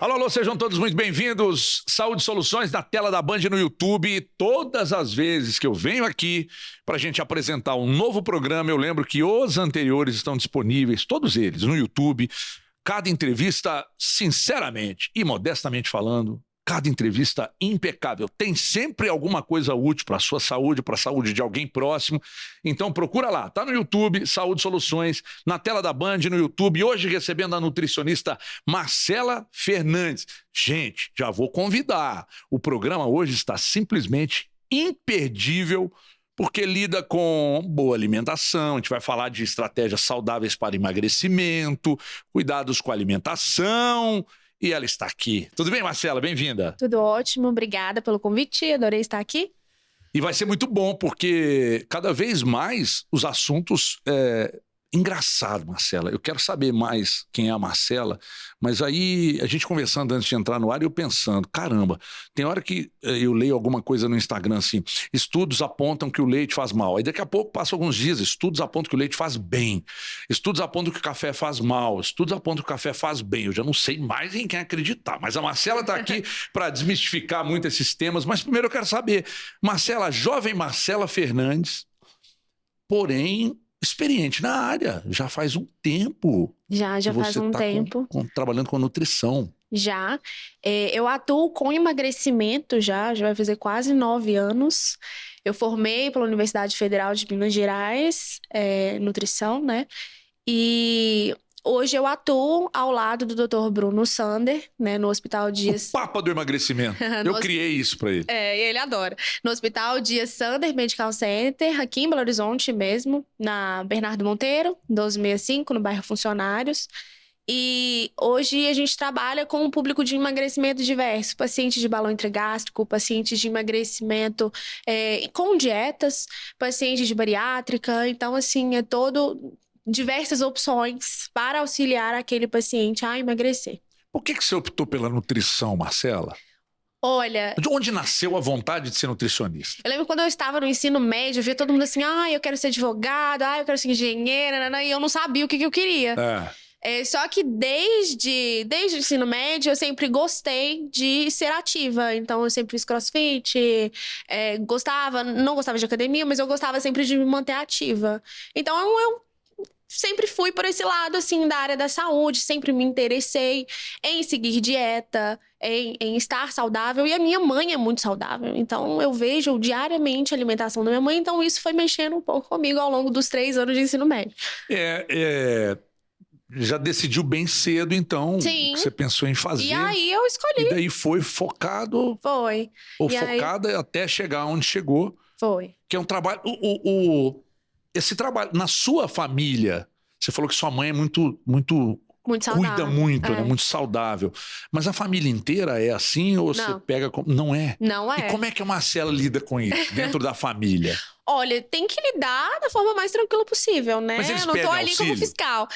Alô, alô, sejam todos muito bem-vindos. Saúde Soluções na tela da Band no YouTube. Todas as vezes que eu venho aqui para a gente apresentar um novo programa, eu lembro que os anteriores estão disponíveis, todos eles, no YouTube. Cada entrevista, sinceramente e modestamente falando, cada entrevista impecável. Tem sempre alguma coisa útil para a sua saúde, para a saúde de alguém próximo. Então procura lá, tá no YouTube, Saúde Soluções, na tela da Band no YouTube. Hoje recebendo a nutricionista Marcela Fernandes. Gente, já vou convidar. O programa hoje está simplesmente imperdível, porque lida com boa alimentação. A gente vai falar de estratégias saudáveis para emagrecimento, cuidados com a alimentação. E ela está aqui. Tudo bem, Marcela? Bem-vinda. Tudo ótimo, obrigada pelo convite, adorei estar aqui. E vai ser muito bom, porque cada vez mais os assuntos... Engraçado, Marcela. Eu quero saber mais quem é a Marcela, mas aí a gente conversando antes de entrar no ar e eu pensando, caramba, tem hora que eu leio alguma coisa no Instagram assim, estudos apontam que o leite faz mal. Aí daqui a pouco passa alguns dias, estudos apontam que o leite faz bem, estudos apontam que o café faz mal, estudos apontam que o café faz bem. Eu já não sei mais em quem acreditar, mas a Marcela está aqui para desmistificar muito esses temas. Mas primeiro eu quero saber, Marcela, jovem Marcela Fernandes, porém experiente na área, já faz um tempo. Já faz um tempo. Trabalhando com nutrição. Já. Eu atuo com emagrecimento já vai fazer quase 9 anos. Eu formei pela Universidade Federal de Minas Gerais, nutrição, né? E hoje eu atuo ao lado do Dr. Bruno Sander, né, no Hospital Dias... O Papa do emagrecimento. Eu criei isso para ele. Ele adora. No Hospital Dias Sander Medical Center, aqui em Belo Horizonte mesmo, na Bernardo Monteiro, 1265, no bairro Funcionários. E hoje a gente trabalha com um público de emagrecimento diverso, pacientes de balão intragástrico, pacientes de emagrecimento com dietas, pacientes de bariátrica. Então, assim, diversas opções para auxiliar aquele paciente a emagrecer. Por que você optou pela nutrição, Marcela? Olha... De onde nasceu a vontade de ser nutricionista? Eu lembro quando eu estava no ensino médio, eu via todo mundo assim, eu quero ser advogado, eu quero ser engenheira, e eu não sabia o que eu queria. Só que desde o ensino médio eu sempre gostei de ser ativa. Então eu sempre fiz crossfit, não gostava de academia, mas eu gostava sempre de me manter ativa. Então eu sempre fui por esse lado, assim, da área da saúde, sempre me interessei em seguir dieta, em estar saudável. E a minha mãe é muito saudável, então eu vejo diariamente a alimentação da minha mãe, então isso foi mexendo um pouco comigo ao longo dos 3 anos de ensino médio. Já decidiu bem cedo, então, Sim. O que você pensou em fazer. E aí eu escolhi. E daí foi focado... Foi. Ou focada até chegar onde chegou. Foi. Que é um trabalho... Esse trabalho, na sua família, você falou que sua mãe é muito saudável. Cuida muito, né? Muito saudável. Mas a família inteira é assim ou você pega... Não é? Não é. E como é que a Marcela lida com isso dentro da família? Olha, tem que lidar da forma mais tranquila possível, né? Mas eles Eu não tô ali auxílio? como fiscal.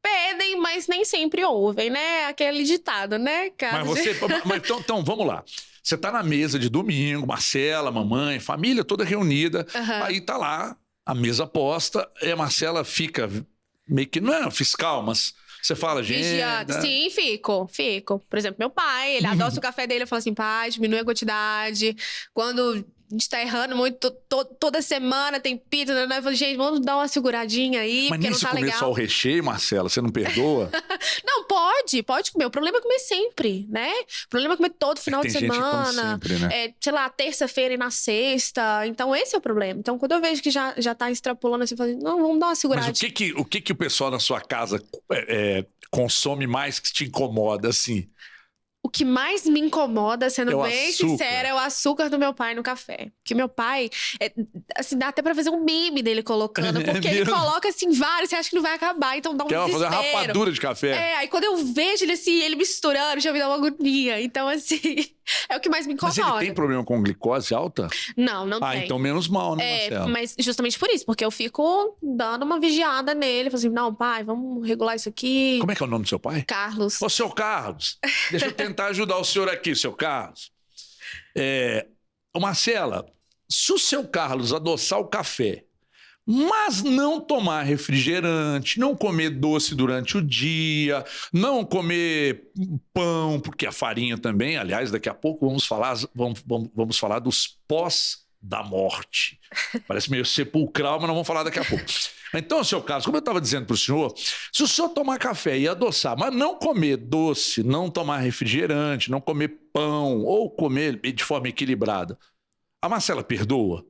Pedem, mas nem sempre ouvem, né? Aquele ditado, né? Então, vamos lá. Você tá na mesa de domingo, Marcela, mamãe, família toda reunida. Aí tá lá, a mesa posta, e a Marcela fica meio que, não é fiscal, mas você fala, gente... Vigiando. Né? Sim, fico. Por exemplo, meu pai, ele adoça o café dele, eu falo assim, pai, diminui a quantidade. Quando a gente tá errando muito, toda semana tem pizza, né? Eu falo, gente, vamos dar uma seguradinha aí, mas porque não tá legal. Mas nem se comer só o recheio, Marcela, você não perdoa? Não, pode comer. O problema é comer sempre, né? O problema é comer todo final de semana. Sempre, né? Sei lá, terça-feira e na sexta. Então, esse é o problema. Então, quando eu vejo que já tá extrapolando assim, eu falo, não, vamos dar uma segurada. Mas o que o pessoal na sua casa consome mais que te incomoda, assim? O que mais me incomoda, sendo bem sincera, é o açúcar do meu pai no café. Porque meu pai, assim, dá até pra fazer um meme dele colocando. Porque ele coloca, assim, vários, você acha que não vai acabar, então dá um desespero. Quer fazer uma rapadura de café. Aí quando eu vejo ele, assim, ele misturando, já me dá uma agonia. Então, assim, é o que mais me incomoda. Mas ele tem problema com glicose alta? Não tem. Então menos mal, né, Marcelo? Mas justamente por isso, porque eu fico dando uma vigiada nele. Falo assim, não, pai, vamos regular isso aqui. Como é que é o nome do seu pai? Carlos. Ô, seu Carlos, deixa eu tentar ajudar o senhor aqui, seu Carlos. Ô, Marcela, se o seu Carlos adoçar o café Mas não tomar refrigerante, não comer doce durante o dia, não comer pão, porque a farinha também, aliás, daqui a pouco vamos falar dos pós da morte. Parece meio sepulcral, mas nós vamos falar daqui a pouco. Então, seu caso, como eu estava dizendo para o senhor, se o senhor tomar café e adoçar, mas não comer doce, não tomar refrigerante, não comer pão ou comer de forma equilibrada, a Marcela perdoa?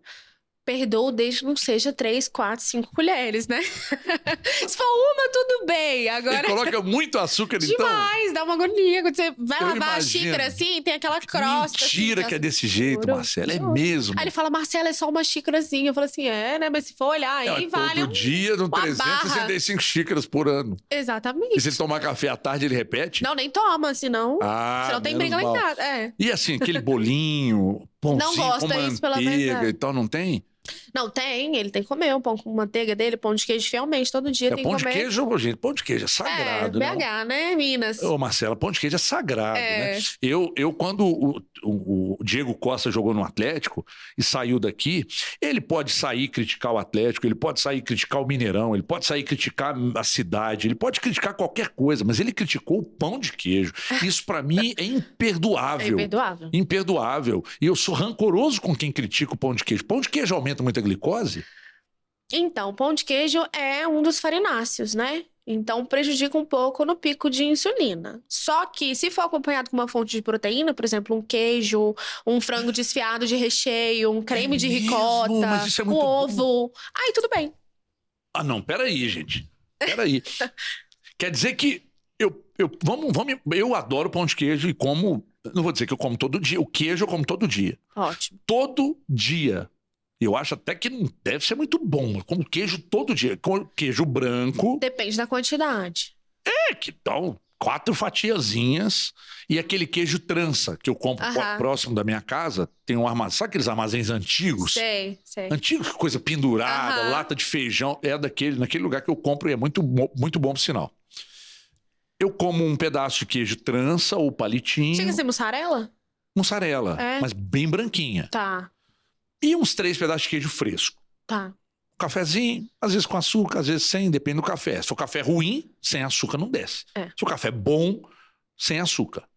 Perdoo desde que não seja 3, 4, 5 colheres, né? Se for uma, tudo bem. Agora... Ele coloca muito açúcar, então? Demais, dá uma agonia. Quando você vai lavar a xícara assim, tem aquela crosta. Mentira assim, que é desse jeito, Marcela. É mesmo. Aí ele fala, Marcela, é só uma xícarazinha. Eu falo assim, né? Mas se for olhar, aí vale todo dia, são 365 xícaras por ano. Exatamente. E se ele tomar café à tarde, ele repete? Não, nem toma, senão tem briga lá em casa. E assim, aquele bolinho, pãozinho não gosta com isso, pela manteiga verdade. e tal, não tem? Não, tem. Ele tem que comer o pão com manteiga dele, pão de queijo fielmente, todo dia tem que comer. Pão de queijo, gente, pão de queijo é sagrado, né? BH, né, Minas? Ô, Marcela, pão de queijo é sagrado, né? Eu quando o Diego Costa jogou no Atlético e saiu daqui, ele pode sair e criticar o Atlético, ele pode sair e criticar o Mineirão, ele pode sair e criticar a cidade, ele pode criticar qualquer coisa, mas ele criticou o pão de queijo. Isso pra mim é imperdoável. É imperdoável. Imperdoável. E eu sou rancoroso com quem critica o pão de queijo. Pão de queijo aumenta muito a glicose? Então, o pão de queijo é um dos farináceos, né? Então, prejudica um pouco no pico de insulina. Só que, se for acompanhado com uma fonte de proteína, por exemplo, um queijo, um frango desfiado de recheio, um creme de ricota, mas isso é muito ovo, bom. aí tudo bem. Ah, não, peraí, gente. Peraí. Quer dizer que eu adoro pão de queijo e como... Não vou dizer que eu como todo dia. O queijo eu como todo dia. Ótimo. Todo dia. Eu acho até que não deve ser muito bom. Eu como queijo todo dia. Com queijo branco. Depende da quantidade. Que tal 4 fatiazinhas. E aquele queijo trança que eu compro próximo da minha casa. Tem um armazém. Sabe aqueles armazéns antigos? Sei. Antigos, coisa pendurada, lata de feijão. É naquele lugar que eu compro e é muito bom por sinal. Eu como um pedaço de queijo trança ou palitinho. Chega a ser mussarela? Mussarela, mas bem branquinha. Tá. E uns 3 pedaços de queijo fresco. Tá. Cafezinho, às vezes com açúcar, às vezes sem, depende do café. Se o café é ruim, sem açúcar não desce. Se o café é bom, sem açúcar.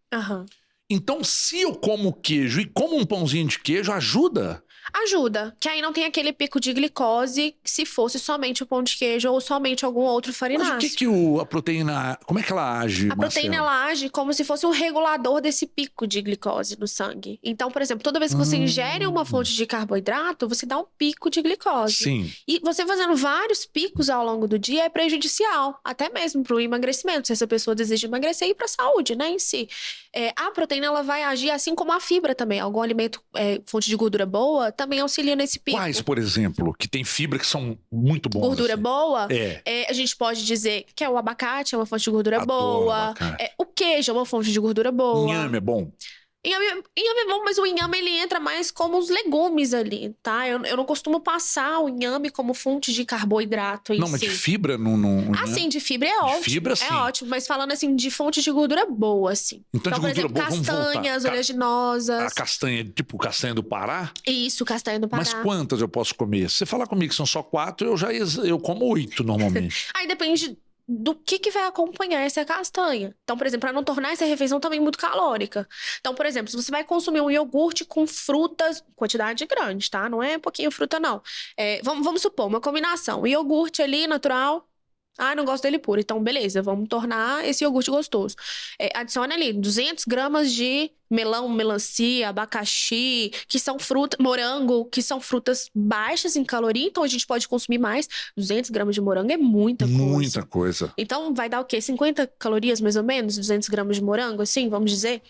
Então, se eu como queijo e como um pãozinho de queijo, ajuda? Ajuda, que aí não tem aquele pico de glicose se fosse somente o pão de queijo ou somente algum outro farináceo. Mas o que a proteína... Como é que ela age, A proteína, ela age como se fosse um regulador desse pico de glicose no sangue. Então, por exemplo, toda vez que você ingere uma fonte de carboidrato, você dá um pico de glicose. Sim. E você fazendo vários picos ao longo do dia é prejudicial, até mesmo para o emagrecimento, se essa pessoa deseja emagrecer e para a saúde, né, em si. A proteína, ela vai agir assim como a fibra também. Algum alimento, fonte de gordura boa, também auxilia nesse pico. Quais, por exemplo, que tem fibra que são muito bons? Gordura assim? boa? A gente pode dizer que o abacate é uma fonte de gordura boa. O queijo é uma fonte de gordura boa. Inhame é bom? Inhame é bom, mas o inhame ele entra mais como os legumes ali, tá? Eu não costumo passar o inhame como fonte de carboidrato em si. Não, mas de fibra não... Sim, de fibra é ótimo. De fibra, sim. É ótimo, mas falando assim de fonte de gordura boa, assim. Então de por gordura exemplo, boa, vamos voltar. Castanhas, oleaginosas. A castanha, tipo castanha do Pará? Isso, castanha do Pará. Mas quantas eu posso comer? Se você falar comigo que são só 4, eu como 8 normalmente. Aí depende do que vai acompanhar essa castanha. Então, por exemplo, para não tornar essa refeição também muito calórica. Então, por exemplo, se você vai consumir um iogurte com frutas, quantidade grande, tá? Não é pouquinho fruta, não. Vamos supor, uma combinação. O iogurte ali, natural. Não gosto dele puro. Então, beleza, vamos tornar esse iogurte gostoso. Adicione ali 200 gramas de melão, melancia, abacaxi, que são frutas, morango, que são frutas baixas em caloria, então a gente pode consumir mais. 200 gramas de morango é muita coisa. Muita coisa. Então, vai dar o quê? 50 calorias, mais ou menos? 200 gramas de morango, assim, vamos dizer?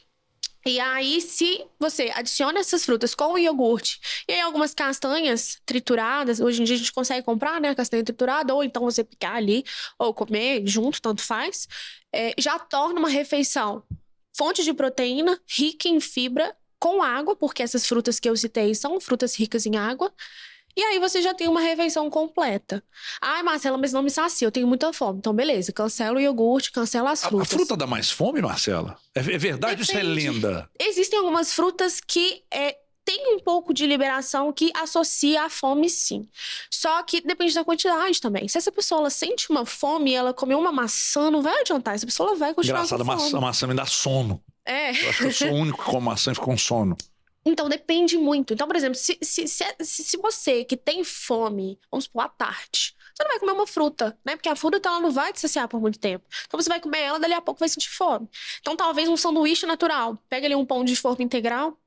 E aí, se você adiciona essas frutas com o iogurte e aí algumas castanhas trituradas, hoje em dia a gente consegue comprar, né, a castanha triturada, ou então você picar ali, ou comer junto, tanto faz, já torna uma refeição fonte de proteína, rica em fibra, com água, porque essas frutas que eu citei são frutas ricas em água. E aí você já tem uma refeição completa. Marcela, mas não me sacia, eu tenho muita fome. Então, beleza, cancela o iogurte, cancela as frutas. A fruta dá mais fome, Marcela? É verdade ou isso é lenda? Existem algumas frutas que tem um pouco de liberação que associa à fome, sim. Só que depende da quantidade também. Se essa pessoa ela sente uma fome e ela comeu uma maçã, não vai adiantar. Essa pessoa ela vai continuar com fome. Engraçado, a maçã me dá sono. Eu acho que eu sou o único que come maçã e fica com sono. Então, depende muito. Então, por exemplo, se você que tem fome, vamos supor, à tarde, você não vai comer uma fruta, né? Porque a fruta ela não vai te saciar por muito tempo. Então, você vai comer ela, dali a pouco vai sentir fome. Então, talvez um sanduíche natural. Pega ali um pão de forma integral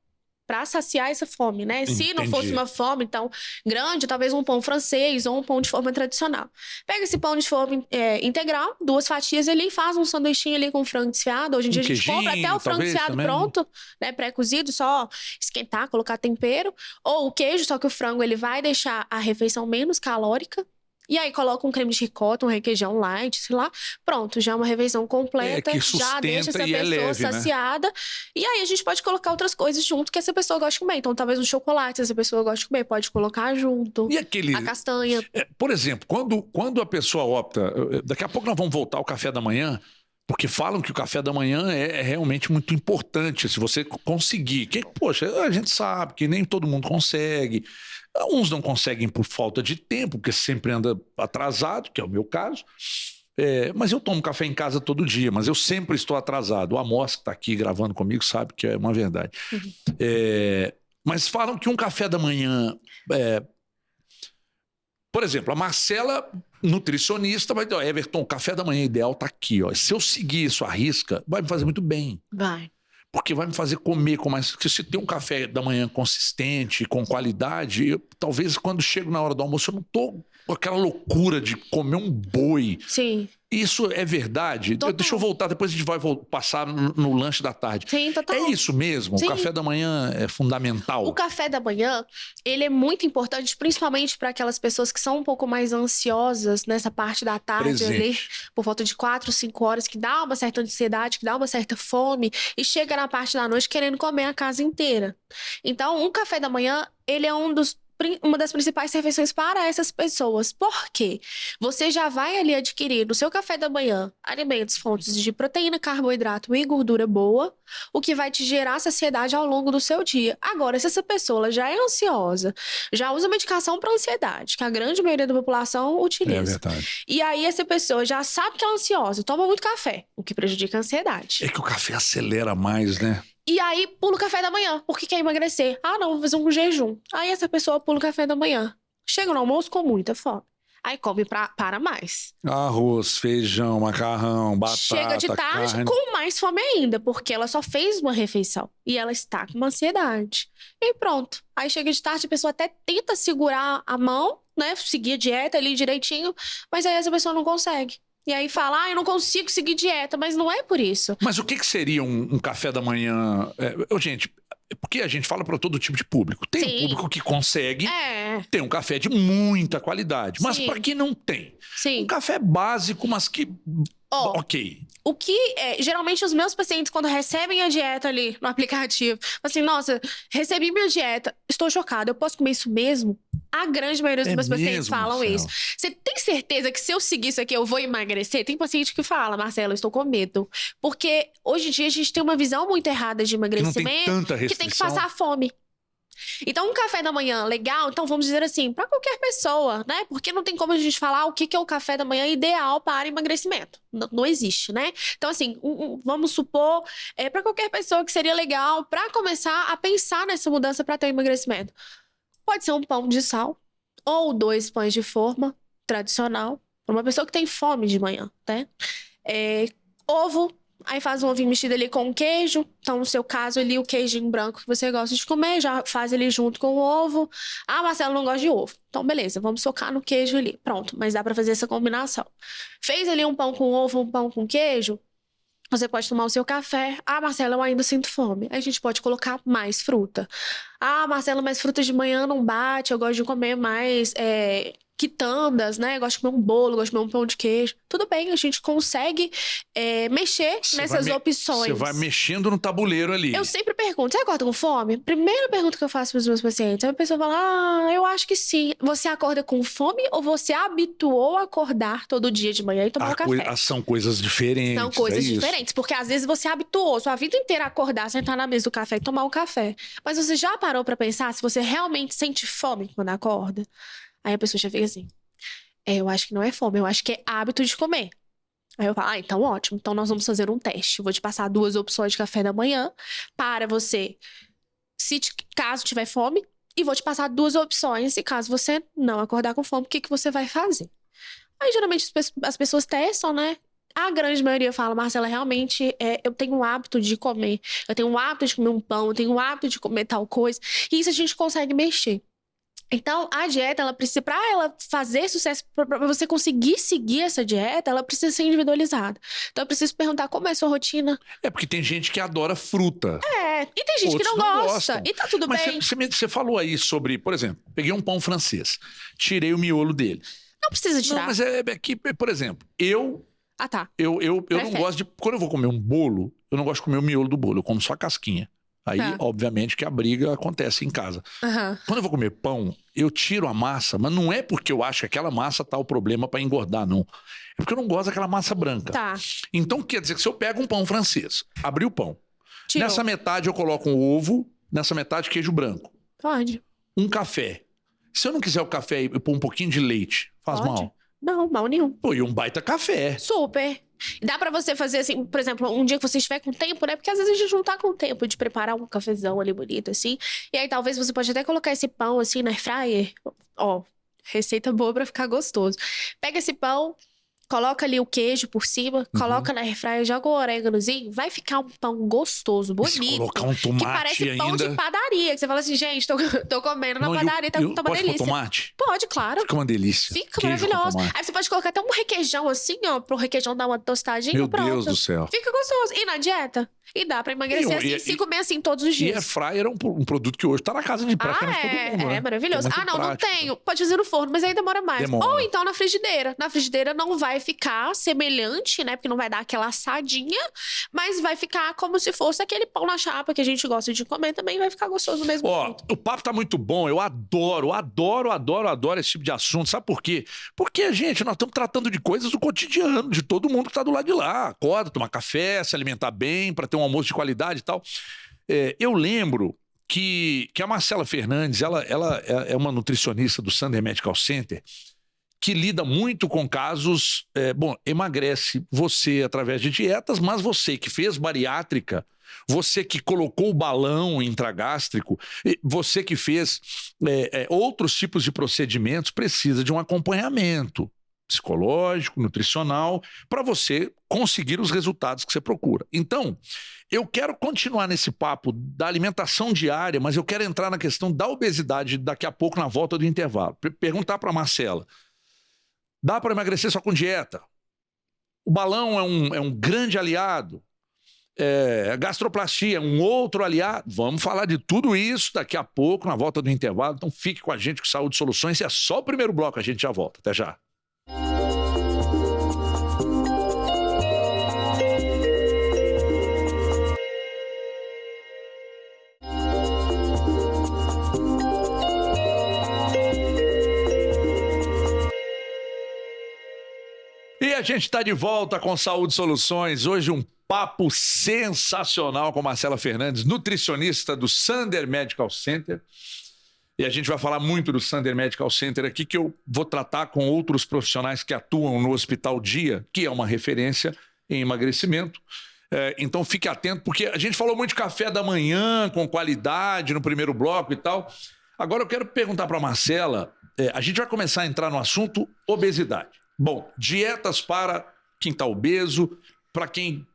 para saciar essa fome, né? Entendi. Se não fosse uma fome, então, grande, talvez um pão francês ou um pão de forma tradicional. Pega esse pão de forma integral, 2 fatias ali, faz um sanduichinho ali com frango desfiado. Hoje em dia a gente compra até o frango desfiado pronto, né? Pré-cozido, só esquentar, colocar tempero. Ou o queijo, só que o frango ele vai deixar a refeição menos calórica. E aí coloca um creme de ricota, um requeijão light, sei lá. Pronto, já é uma refeição completa. Que já deixa essa pessoa leve, saciada. Né? E aí a gente pode colocar outras coisas junto que essa pessoa gosta de comer. Então talvez um chocolate, se essa pessoa gosta de comer, pode colocar junto. E aquele... A castanha. Por exemplo, quando a pessoa opta... Daqui a pouco nós vamos voltar ao café da manhã, porque falam que o café da manhã é realmente muito importante, se você conseguir. Poxa, a gente sabe que nem todo mundo consegue. Uns não conseguem por falta de tempo, porque sempre anda atrasado, que é o meu caso. Mas eu tomo café em casa todo dia, mas eu sempre estou atrasado. O Amos, que está aqui gravando comigo, sabe que é uma verdade. Uhum. Mas falam que um café da manhã... Por exemplo, a Marcela, nutricionista, vai dizer, Everton, o café da manhã ideal está aqui. Ó. Se eu seguir isso à risca, vai me fazer muito bem. Vai. Porque vai me fazer comer com mais... Porque se tem um café da manhã consistente, com qualidade, talvez quando chego na hora do almoço eu não tô com aquela loucura de comer um boi. Sim. Isso é verdade? Total. Deixa eu voltar, depois a gente vai passar no lanche da tarde. Sim, total. É isso mesmo? Sim. O café da manhã é fundamental? O café da manhã, ele é muito importante, principalmente para aquelas pessoas que são um pouco mais ansiosas nessa parte da tarde ali, por volta de 4, 5 horas, que dá uma certa ansiedade, que dá uma certa fome, e chega na parte da noite querendo comer a casa inteira. Então, um café da manhã, ele é uma das principais refeições para essas pessoas. Por quê? Você já vai ali adquirir no seu café da manhã alimentos, fontes de proteína, carboidrato e gordura boa, o que vai te gerar saciedade ao longo do seu dia. Agora, se essa pessoa ela já é ansiosa, já usa medicação para ansiedade, que a grande maioria da população utiliza. É verdade. E aí essa pessoa já sabe que é ansiosa, toma muito café, o que prejudica a ansiedade. É que o café acelera mais, né? E aí, pula o café da manhã, porque quer emagrecer. Ah, não, vou fazer um jejum. Aí essa pessoa pula o café da manhã. Chega no almoço com muita fome. Aí come para mais. Arroz, feijão, macarrão, batata, chega de tarde carne. Com mais fome ainda, porque ela só fez uma refeição. E ela está com uma ansiedade. E pronto. Aí chega de tarde, a pessoa até tenta segurar a mão, né? Seguir a dieta ali direitinho. Mas aí essa pessoa não consegue. E aí fala, eu não consigo seguir dieta, mas não é por isso. Mas o que seria um café da manhã? Gente, porque a gente fala para todo tipo de público. Tem um público que consegue ter um café de muita qualidade. Mas para quem não tem? Sim. Um café básico, mas que... ok. O que, geralmente, os meus pacientes, quando recebem a dieta ali no aplicativo, assim, nossa, recebi minha dieta, estou chocada, eu posso comer isso mesmo? A grande maioria dos meus pacientes falam isso. Você tem certeza que se eu seguir isso aqui, eu vou emagrecer? Tem paciente que fala, Marcela, eu estou com medo. Porque hoje em dia a gente tem uma visão muito errada de emagrecimento. Que não tem tanta restrição. Que tem que passar fome. Então, um café da manhã legal, então vamos dizer assim, para qualquer pessoa, né? Porque não tem como a gente falar o que é o café da manhã ideal para emagrecimento. Não existe, né? Então, assim, vamos supor, para qualquer pessoa que seria legal para começar a pensar nessa mudança para ter um emagrecimento. Pode ser um pão de sal ou 2 pães de forma tradicional, para uma pessoa que tem fome de manhã, né? Ovo. Aí faz um ovinho mexido ali com queijo. Então, no seu caso ali, o queijinho branco que você gosta de comer, já faz ele junto com o ovo. Ah, Marcelo não gosta de ovo. Então, beleza, vamos socar no queijo ali. Pronto, mas dá pra fazer essa combinação. Fez ali um pão com ovo, um pão com queijo. Você pode tomar o seu café. Ah, Marcelo, eu ainda sinto fome. Aí a gente pode colocar mais fruta. Ah, Marcelo, mas fruta de manhã não bate. Eu gosto de comer mais quitandas, né? Gosto de comer um bolo, gosto de comer um pão de queijo. Tudo bem, a gente consegue mexer nessas opções. Você vai mexendo no tabuleiro ali. Eu sempre pergunto, você acorda com fome? Primeira pergunta que eu faço para os meus pacientes. A pessoa fala, eu acho que sim. Você acorda com fome ou você habituou a acordar todo dia de manhã e tomar um café? São coisas diferentes. São coisas diferentes, porque às vezes você habituou sua vida inteira a acordar, sentar na mesa do café e tomar um café. Mas você já parou para pensar se você realmente sente fome quando acorda? Aí a pessoa já fica assim, eu acho que não é fome, eu acho que é hábito de comer. Aí eu falo, então ótimo, então nós vamos fazer um teste. Eu vou te passar 2 opções de café da manhã para você, caso tiver fome, e vou te passar 2 opções e caso você não acordar com fome, o que você vai fazer? Aí geralmente as pessoas testam, né? A grande maioria fala, Marcela, realmente eu tenho o hábito de comer, eu tenho o hábito de comer um pão, eu tenho o hábito de comer tal coisa, e isso a gente consegue mexer. Então, a dieta, ela precisa, para ela fazer sucesso, para você conseguir seguir essa dieta, ela precisa ser individualizada. Então, eu preciso perguntar como é a sua rotina. Porque tem gente que adora fruta. E tem gente que não gosta. E tá tudo bem. Você falou aí sobre, por exemplo, peguei um pão francês, tirei o miolo dele. Não precisa tirar. Não, mas é que, por exemplo, eu não gosto de... Quando eu vou comer um bolo, eu não gosto de comer o miolo do bolo, eu como só a casquinha. Aí, obviamente, que a briga acontece em casa. Quando eu vou comer pão, eu tiro a massa, mas não é porque eu acho que aquela massa tá o problema para engordar, não. É porque eu não gosto daquela massa branca. Então, quer dizer que se eu pego um pão francês, abri o pão, nessa metade eu coloco um ovo, nessa metade queijo branco. Pode. Um café. Se eu não quiser o café e pôr um pouquinho de leite, faz mal? Não, mal nenhum. Pô, e um baita café. Super. Dá pra você fazer assim, por exemplo, um dia que você estiver com tempo, né? Porque às vezes a gente não tá com tempo de preparar um cafezão ali bonito, assim. E aí talvez você pode até colocar esse pão assim na air fryer. Ó, receita boa pra ficar gostoso. Pega esse pão, coloca ali o queijo por cima, coloca na air fryer, joga o oréganozinho, vai ficar um pão gostoso, bonito. Se colocar um tomate que parece pão ainda... de padaria. Que você fala assim, gente, tô comendo na padaria, tá uma pode delícia. Pôr tomate? Pode, claro. Fica uma delícia. Fica maravilhoso. Aí você pode colocar até um requeijão assim, ó, pro requeijão dar uma tostadinha. Meu pronto. Deus do céu. Fica gostoso. E na dieta? E dá pra emagrecer assim, se comer assim todos os dias. E air fryer é um produto que hoje tá na casa de praticamente todo mundo, né? É maravilhoso. Não tenho. Pode fazer no forno, mas aí demora mais. Demora. Ou então na frigideira. Na frigideira não vai ficar semelhante, né? Porque não vai dar aquela assadinha, mas vai ficar como se fosse aquele pão na chapa que a gente gosta de comer também, vai ficar gostoso no mesmo ponto. O papo tá muito bom. Eu adoro esse tipo de assunto. Sabe por quê? Porque, gente, nós estamos tratando de coisas do cotidiano, de todo mundo que tá do lado de lá. Acorda, tomar café, se alimentar bem, para ter um almoço de qualidade e tal. Eu lembro que a Marcela Fernandes, ela é uma nutricionista do Sander Medical Center que lida muito com casos... emagrece você através de dietas, mas você que fez bariátrica, você que colocou o balão intragástrico, você que fez outros tipos de procedimentos, precisa de um acompanhamento psicológico, nutricional, para você conseguir os resultados que você procura. Então, eu quero continuar nesse papo da alimentação diária, mas eu quero entrar na questão da obesidade daqui a pouco, na volta do intervalo. Perguntar para a Marcela, dá para emagrecer só com dieta? O balão é um grande aliado? A gastroplastia é um outro aliado? Vamos falar de tudo isso daqui a pouco, na volta do intervalo. Então fique com a gente com Saúde Soluções. É só o primeiro bloco, a gente já volta. Até já. E a gente está de volta com Saúde Soluções. Hoje um papo sensacional com Marcela Fernandes, nutricionista do Sander Medical Center. E a gente vai falar muito do Sander Medical Center aqui, que eu vou tratar com outros profissionais que atuam no Hospital Dia, que é uma referência em emagrecimento. Então fique atento, porque a gente falou muito de café da manhã, com qualidade, no primeiro bloco e tal. Agora eu quero perguntar para a Marcela, a gente vai começar a entrar no assunto obesidade. Bom, dietas para quem está obeso, para quem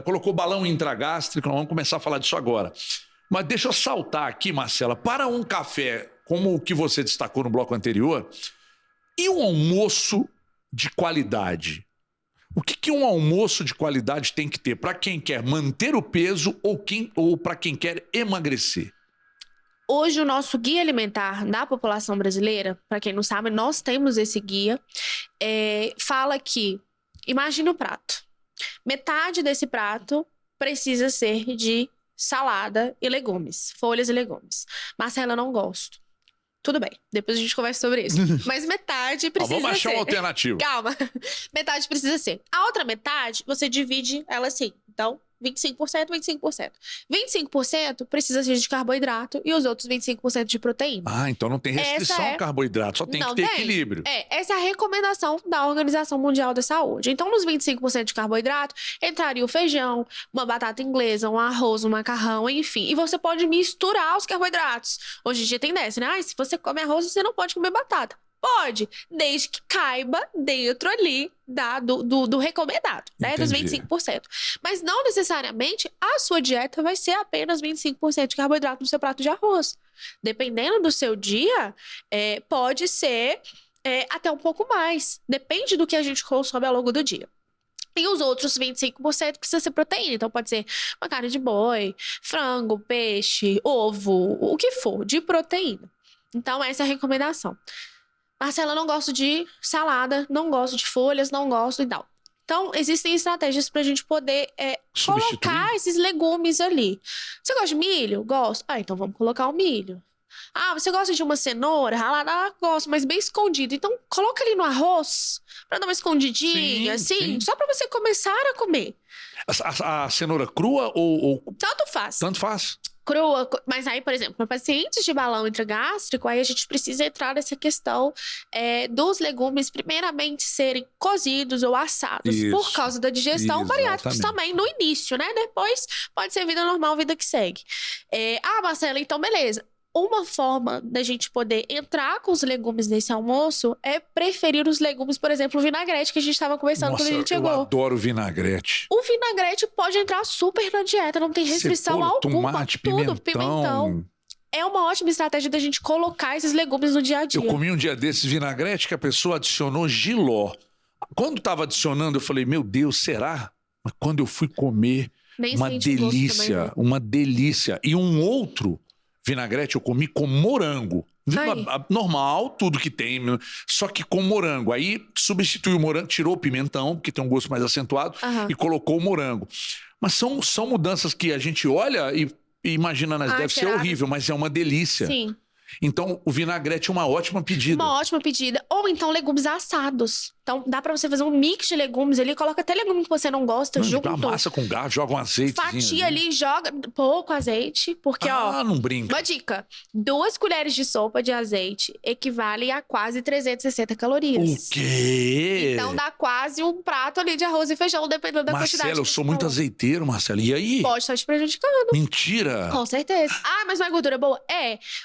colocou balão intragástrico, nós vamos começar a falar disso agora. Mas deixa eu saltar aqui, Marcela, para um café, como o que você destacou no bloco anterior, e um almoço de qualidade? O que um almoço de qualidade tem que ter para quem quer manter o peso ou para quem quer emagrecer? Hoje, o nosso guia alimentar da população brasileira, para quem não sabe, nós temos esse guia, fala que, imagina o prato. Metade desse prato precisa ser de salada e legumes, folhas e legumes. Marcela, não gosto. Tudo bem, depois a gente conversa sobre isso. Mas metade precisa ser. Vamos achar uma alternativa. Calma. Metade precisa ser. A outra metade, você divide ela assim. Então, 25%, 25%. 25% precisa ser de carboidrato e os outros 25% de proteína. Ah, então não tem restrição ao carboidrato, só tem que ter equilíbrio. Essa é a recomendação da Organização Mundial da Saúde. Então, nos 25% de carboidrato, entraria o feijão, uma batata inglesa, um arroz, um macarrão, enfim. E você pode misturar os carboidratos. Hoje em dia tem dessa, né? Se você come arroz, você não pode comer batata. Pode, desde que caiba dentro ali do recomendado, né? Dos 25%. Mas não necessariamente a sua dieta vai ser apenas 25% de carboidrato no seu prato de arroz. Dependendo do seu dia, pode ser até um pouco mais. Depende do que a gente consome ao longo do dia. E os outros 25% precisa ser proteína. Então, pode ser uma carne de boi, frango, peixe, ovo, o que for, de proteína. Então, essa é a recomendação. Marcela, não gosto de salada, não gosto de folhas, não gosto e tal. Então, existem estratégias para a gente poder colocar esses legumes ali. Você gosta de milho? Gosto. Ah, então vamos colocar o milho. Ah, você gosta de uma cenoura ralada? Ah, gosto, mas bem escondido. Então, coloca ali no arroz para dar uma escondidinha, assim, só para você começar a comer. A cenoura crua ou... Tanto faz. Tanto faz. Crua, mas aí, por exemplo, para pacientes de balão intragástrico, aí a gente precisa entrar nessa questão dos legumes primeiramente serem cozidos ou assados, por causa da digestão, bariátricos também no início, né? Depois pode ser vida normal, vida que segue. Marcela, então beleza. Uma forma da gente poder entrar com os legumes nesse almoço é preferir os legumes, por exemplo, o vinagrete que a gente estava conversando quando a gente chegou. Eu adoro vinagrete. O vinagrete pode entrar super na dieta, não tem restrição alguma. Tomate, tudo, pimentão. É uma ótima estratégia da gente colocar esses legumes no dia a dia. Eu comi um dia desses vinagrete que a pessoa adicionou jiló. Quando estava adicionando, eu falei, meu Deus, será? Mas quando eu fui comer, uma delícia, uma delícia. E um outro vinagrete eu comi com morango. Normal, tudo que tem, só que com morango. Aí substituiu o morango, tirou o pimentão, que tem um gosto mais acentuado, e colocou o morango. Mas são mudanças que a gente olha e imagina, deve ser horrível, mas é uma delícia. Sim. Então, o vinagrete é uma ótima pedida. Uma ótima pedida. Ou então legumes assados. Então, dá pra você fazer um mix de legumes ali, coloca até legume que você não gosta junto. Massa com garfo, joga um azeite. Fatia ali, joga pouco azeite, porque, não brinca. Uma dica, 2 colheres de sopa de azeite equivalem a quase 360 calorias. O quê? Então, dá quase um prato ali de arroz e feijão, dependendo da quantidade. Marcela, eu sou muito azeiteiro, Marcela. E aí? Pode estar te prejudicando. Mentira. Com certeza. Mas não é gordura boa?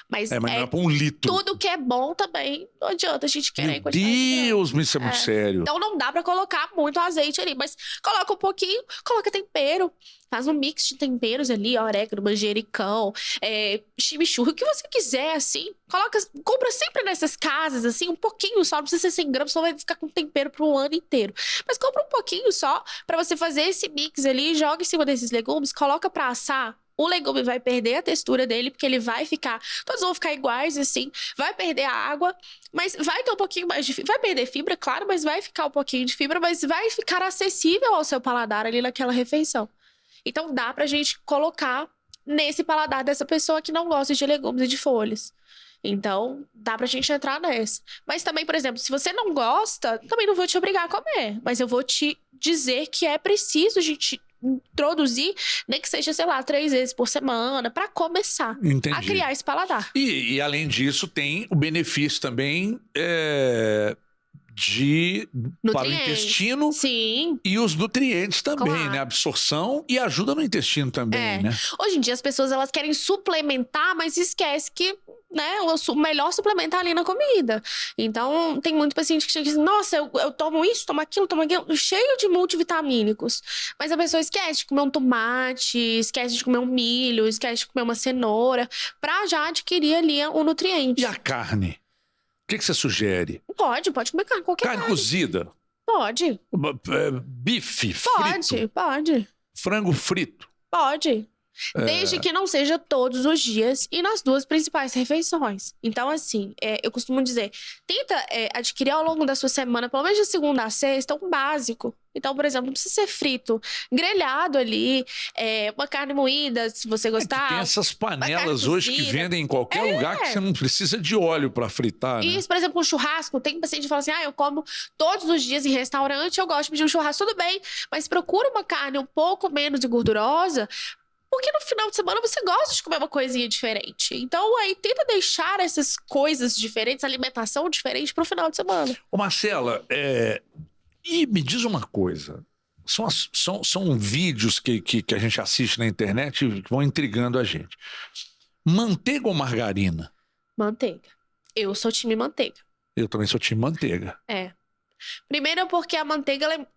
Mas não é pra 1 litro. Tudo que é bom também, não adianta a gente querer. Meu Deus, isso é muito sério. Então não dá pra colocar muito azeite ali, mas coloca um pouquinho, coloca tempero, faz um mix de temperos ali, orégano, manjericão, chimichurri, o que você quiser, assim. Compra sempre nessas casas, assim, um pouquinho só, não precisa ser 100 gramas, só vai ficar com tempero pro ano inteiro. Mas compra um pouquinho só pra você fazer esse mix ali, joga em cima desses legumes, coloca pra assar. O legume vai perder a textura dele, porque ele vai ficar... Todos vão ficar iguais, assim. Vai perder a água, mas vai ter um pouquinho mais de fibra. Vai perder fibra, claro, mas vai ficar um pouquinho de fibra, mas vai ficar acessível ao seu paladar ali naquela refeição. Então, dá pra gente colocar nesse paladar dessa pessoa que não gosta de legumes e de folhas. Então, dá pra gente entrar nessa. Mas também, por exemplo, se você não gosta, também não vou te obrigar a comer. Mas eu vou te dizer que é preciso a gente introduzir, nem que seja, sei lá, 3 vezes por semana, para começar a criar esse paladar. E além disso, tem o benefício também para o intestino. Sim. E os nutrientes também, claro, né? Absorção e ajuda no intestino também, né? Hoje em dia as pessoas elas querem suplementar, mas esquece que, né, o melhor suplemento é ali na comida. Então, tem muito paciente que chega e diz, nossa, eu tomo isso, tomo aquilo, cheio de multivitamínicos. Mas a pessoa esquece de comer um tomate, esquece de comer um milho, esquece de comer uma cenoura, pra já adquirir ali o nutriente. E a carne? O que você sugere? Pode comer carne, qualquer carne. Carne cozida? Pode. Bife frito? Pode. Frango frito? Pode. Desde que não seja todos os dias e nas 2 principais refeições. Então, assim, eu costumo dizer, tenta adquirir ao longo da sua semana, pelo menos de segunda a sexta, um básico. Então, por exemplo, não precisa ser frito, grelhado ali, uma carne moída, se você gostar. Tem essas panelas hoje que vendem em qualquer lugar que você não precisa de óleo para fritar, né? Isso, por exemplo, um churrasco. Tem paciente que fala assim, eu como todos os dias em restaurante, eu gosto de pedir um churrasco, tudo bem, mas procura uma carne um pouco menos gordurosa, porque no final de semana você gosta de comer uma coisinha diferente. Então, aí tenta deixar essas coisas diferentes, alimentação diferente pro final de semana. Ô, Marcela, e me diz uma coisa. São vídeos que a gente assiste na internet e que vão intrigando a gente. Manteiga ou margarina? Manteiga. Eu sou time manteiga. Eu também sou time manteiga. Primeiro porque a manteiga,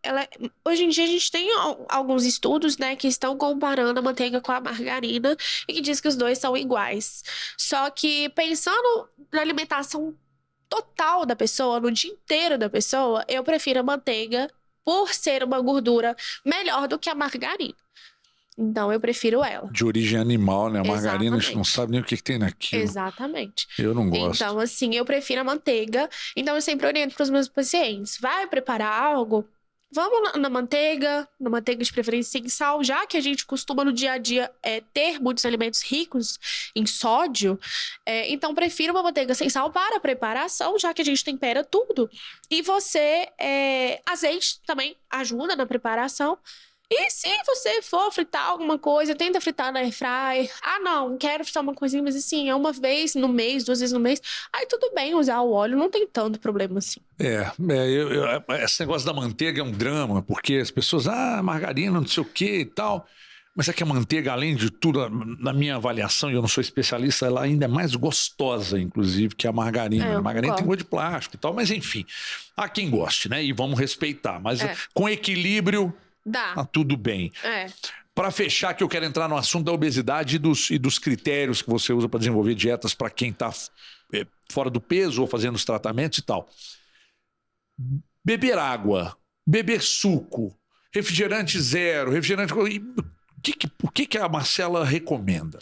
hoje em dia a gente tem alguns estudos, né, que estão comparando a manteiga com a margarina e que diz que os dois são iguais. Só que pensando na alimentação total da pessoa, no dia inteiro da pessoa, eu prefiro a manteiga por ser uma gordura melhor do que a margarina. Então, eu prefiro ela. De origem animal, né? A margarina, a gente Exatamente. não sabe nem o que tem naquilo. Exatamente. Eu não gosto. Então, assim, eu prefiro a manteiga. Então, eu sempre oriento para os meus pacientes. Vai preparar algo? Vamos na manteiga de preferência sem sal, já que a gente costuma no dia a dia ter muitos alimentos ricos em sódio. Então, prefiro uma manteiga sem sal para a preparação, já que a gente tempera tudo. E azeite também ajuda na preparação. E se você for fritar alguma coisa, tenta fritar na airfryer. Não quero fritar uma coisinha, mas assim, é uma vez no mês, 2 vezes no mês. Aí tudo bem usar o óleo, não tem tanto problema assim. Esse negócio da manteiga é um drama, porque as pessoas, margarina, não sei o que e tal. Mas é que a manteiga, além de tudo, na minha avaliação, e eu não sou especialista, ela ainda é mais gostosa, inclusive, que a margarina. A margarina tem gosto de plástico e tal, mas enfim, há quem goste, né? E vamos respeitar. Mas com equilíbrio... Dá. Tudo bem. Para fechar, que eu quero entrar no assunto da obesidade e dos critérios que você usa para desenvolver dietas para quem está fora do peso ou fazendo os tratamentos e tal. Beber água, beber suco, refrigerante zero, refrigerante... O que a Marcela recomenda?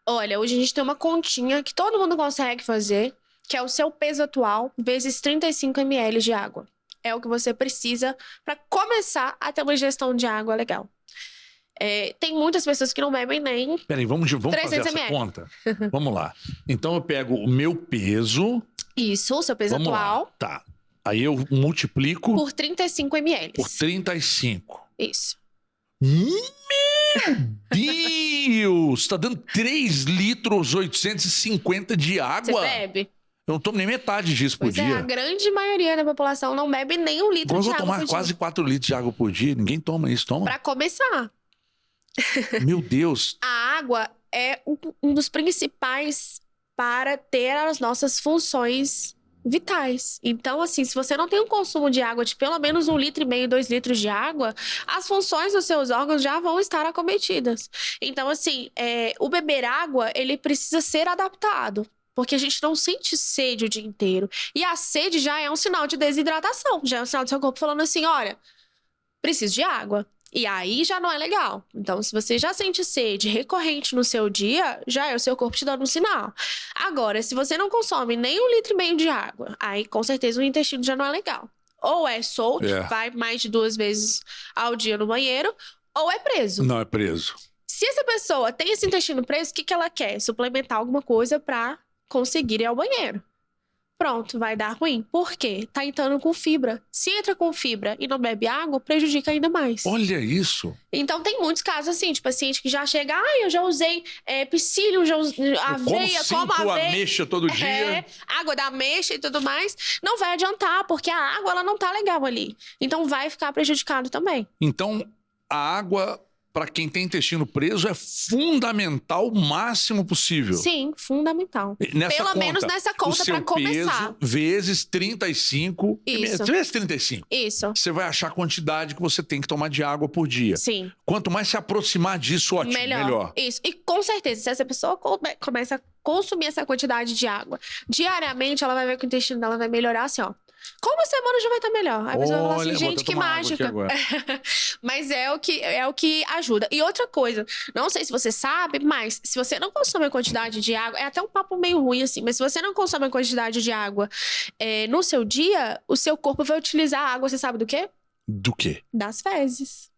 Olha, hoje a gente tem uma continha que todo mundo consegue fazer, que é o seu peso atual vezes 35 ml de água. É o que você precisa para começar a ter uma ingestão de água legal. Tem muitas pessoas que não bebem nem... Peraí, vamos fazer essa conta? Vamos lá. Então eu pego o meu peso... Isso, o seu peso atual. Lá. Tá. Aí eu multiplico... Por 35 ml. Por 35. Isso. Meu Deus! Tá dando 3 litros 850 de água. Você bebe? Eu não tomo nem metade disso por dia. A grande maioria da população não bebe nem 1 litro de água por dia. Eu vou tomar quase 4 litros de água por dia. Ninguém toma isso, toma? Pra começar. Meu Deus. A água é um dos principais para ter as nossas funções vitais. Então, assim, se você não tem um consumo de água de pelo menos 1,5 litro, 2 litros de água, as funções dos seus órgãos já vão estar acometidas. Então, assim, o beber água, ele precisa ser adaptado. Porque a gente não sente sede o dia inteiro. E a sede já é um sinal de desidratação. Já é um sinal do seu corpo falando assim, olha, preciso de água. E aí já não é legal. Então, se você já sente sede recorrente no seu dia, já é o seu corpo te dando um sinal. Agora, se você não consome nem 1,5 litro de água, aí com certeza o intestino já não é legal. Ou é solto, vai mais de 2 vezes ao dia no banheiro, ou é preso. Não, é preso. Se essa pessoa tem esse intestino preso, o que ela quer? Suplementar alguma coisa pra conseguir ir ao banheiro. Pronto, vai dar ruim. Por quê? Tá entrando com fibra. Se entra com fibra e não bebe água, prejudica ainda mais. Olha isso. Então, tem muitos casos assim, de paciente que já chega, eu já usei psyllium, já usei aveia, como aveia. Ameixa todo dia. Água da ameixa e tudo mais. Não vai adiantar, porque a água ela não tá legal ali. Então, vai ficar prejudicado também. Então, a água... Para quem tem intestino preso, é fundamental o máximo possível. Sim, fundamental. Pelo menos nessa conta para começar. Peso vezes 35. Isso. Vezes 35. Isso. Você vai achar a quantidade que você tem que tomar de água por dia. Sim. Quanto mais se aproximar disso, ótimo, melhor. Isso. E com certeza, se essa pessoa começa a consumir essa quantidade de água diariamente, ela vai ver que o intestino dela vai melhorar assim, ó. Com uma semana já vai estar melhor. Aí a pessoa vai falar assim, gente, que mágica. Mas é o que ajuda. E outra coisa, não sei se você sabe, mas se você não consome a quantidade de água, é até um papo meio ruim assim, mas se você não consome a quantidade de água no seu dia, o seu corpo vai utilizar a água, você sabe do quê? Do quê? Das fezes.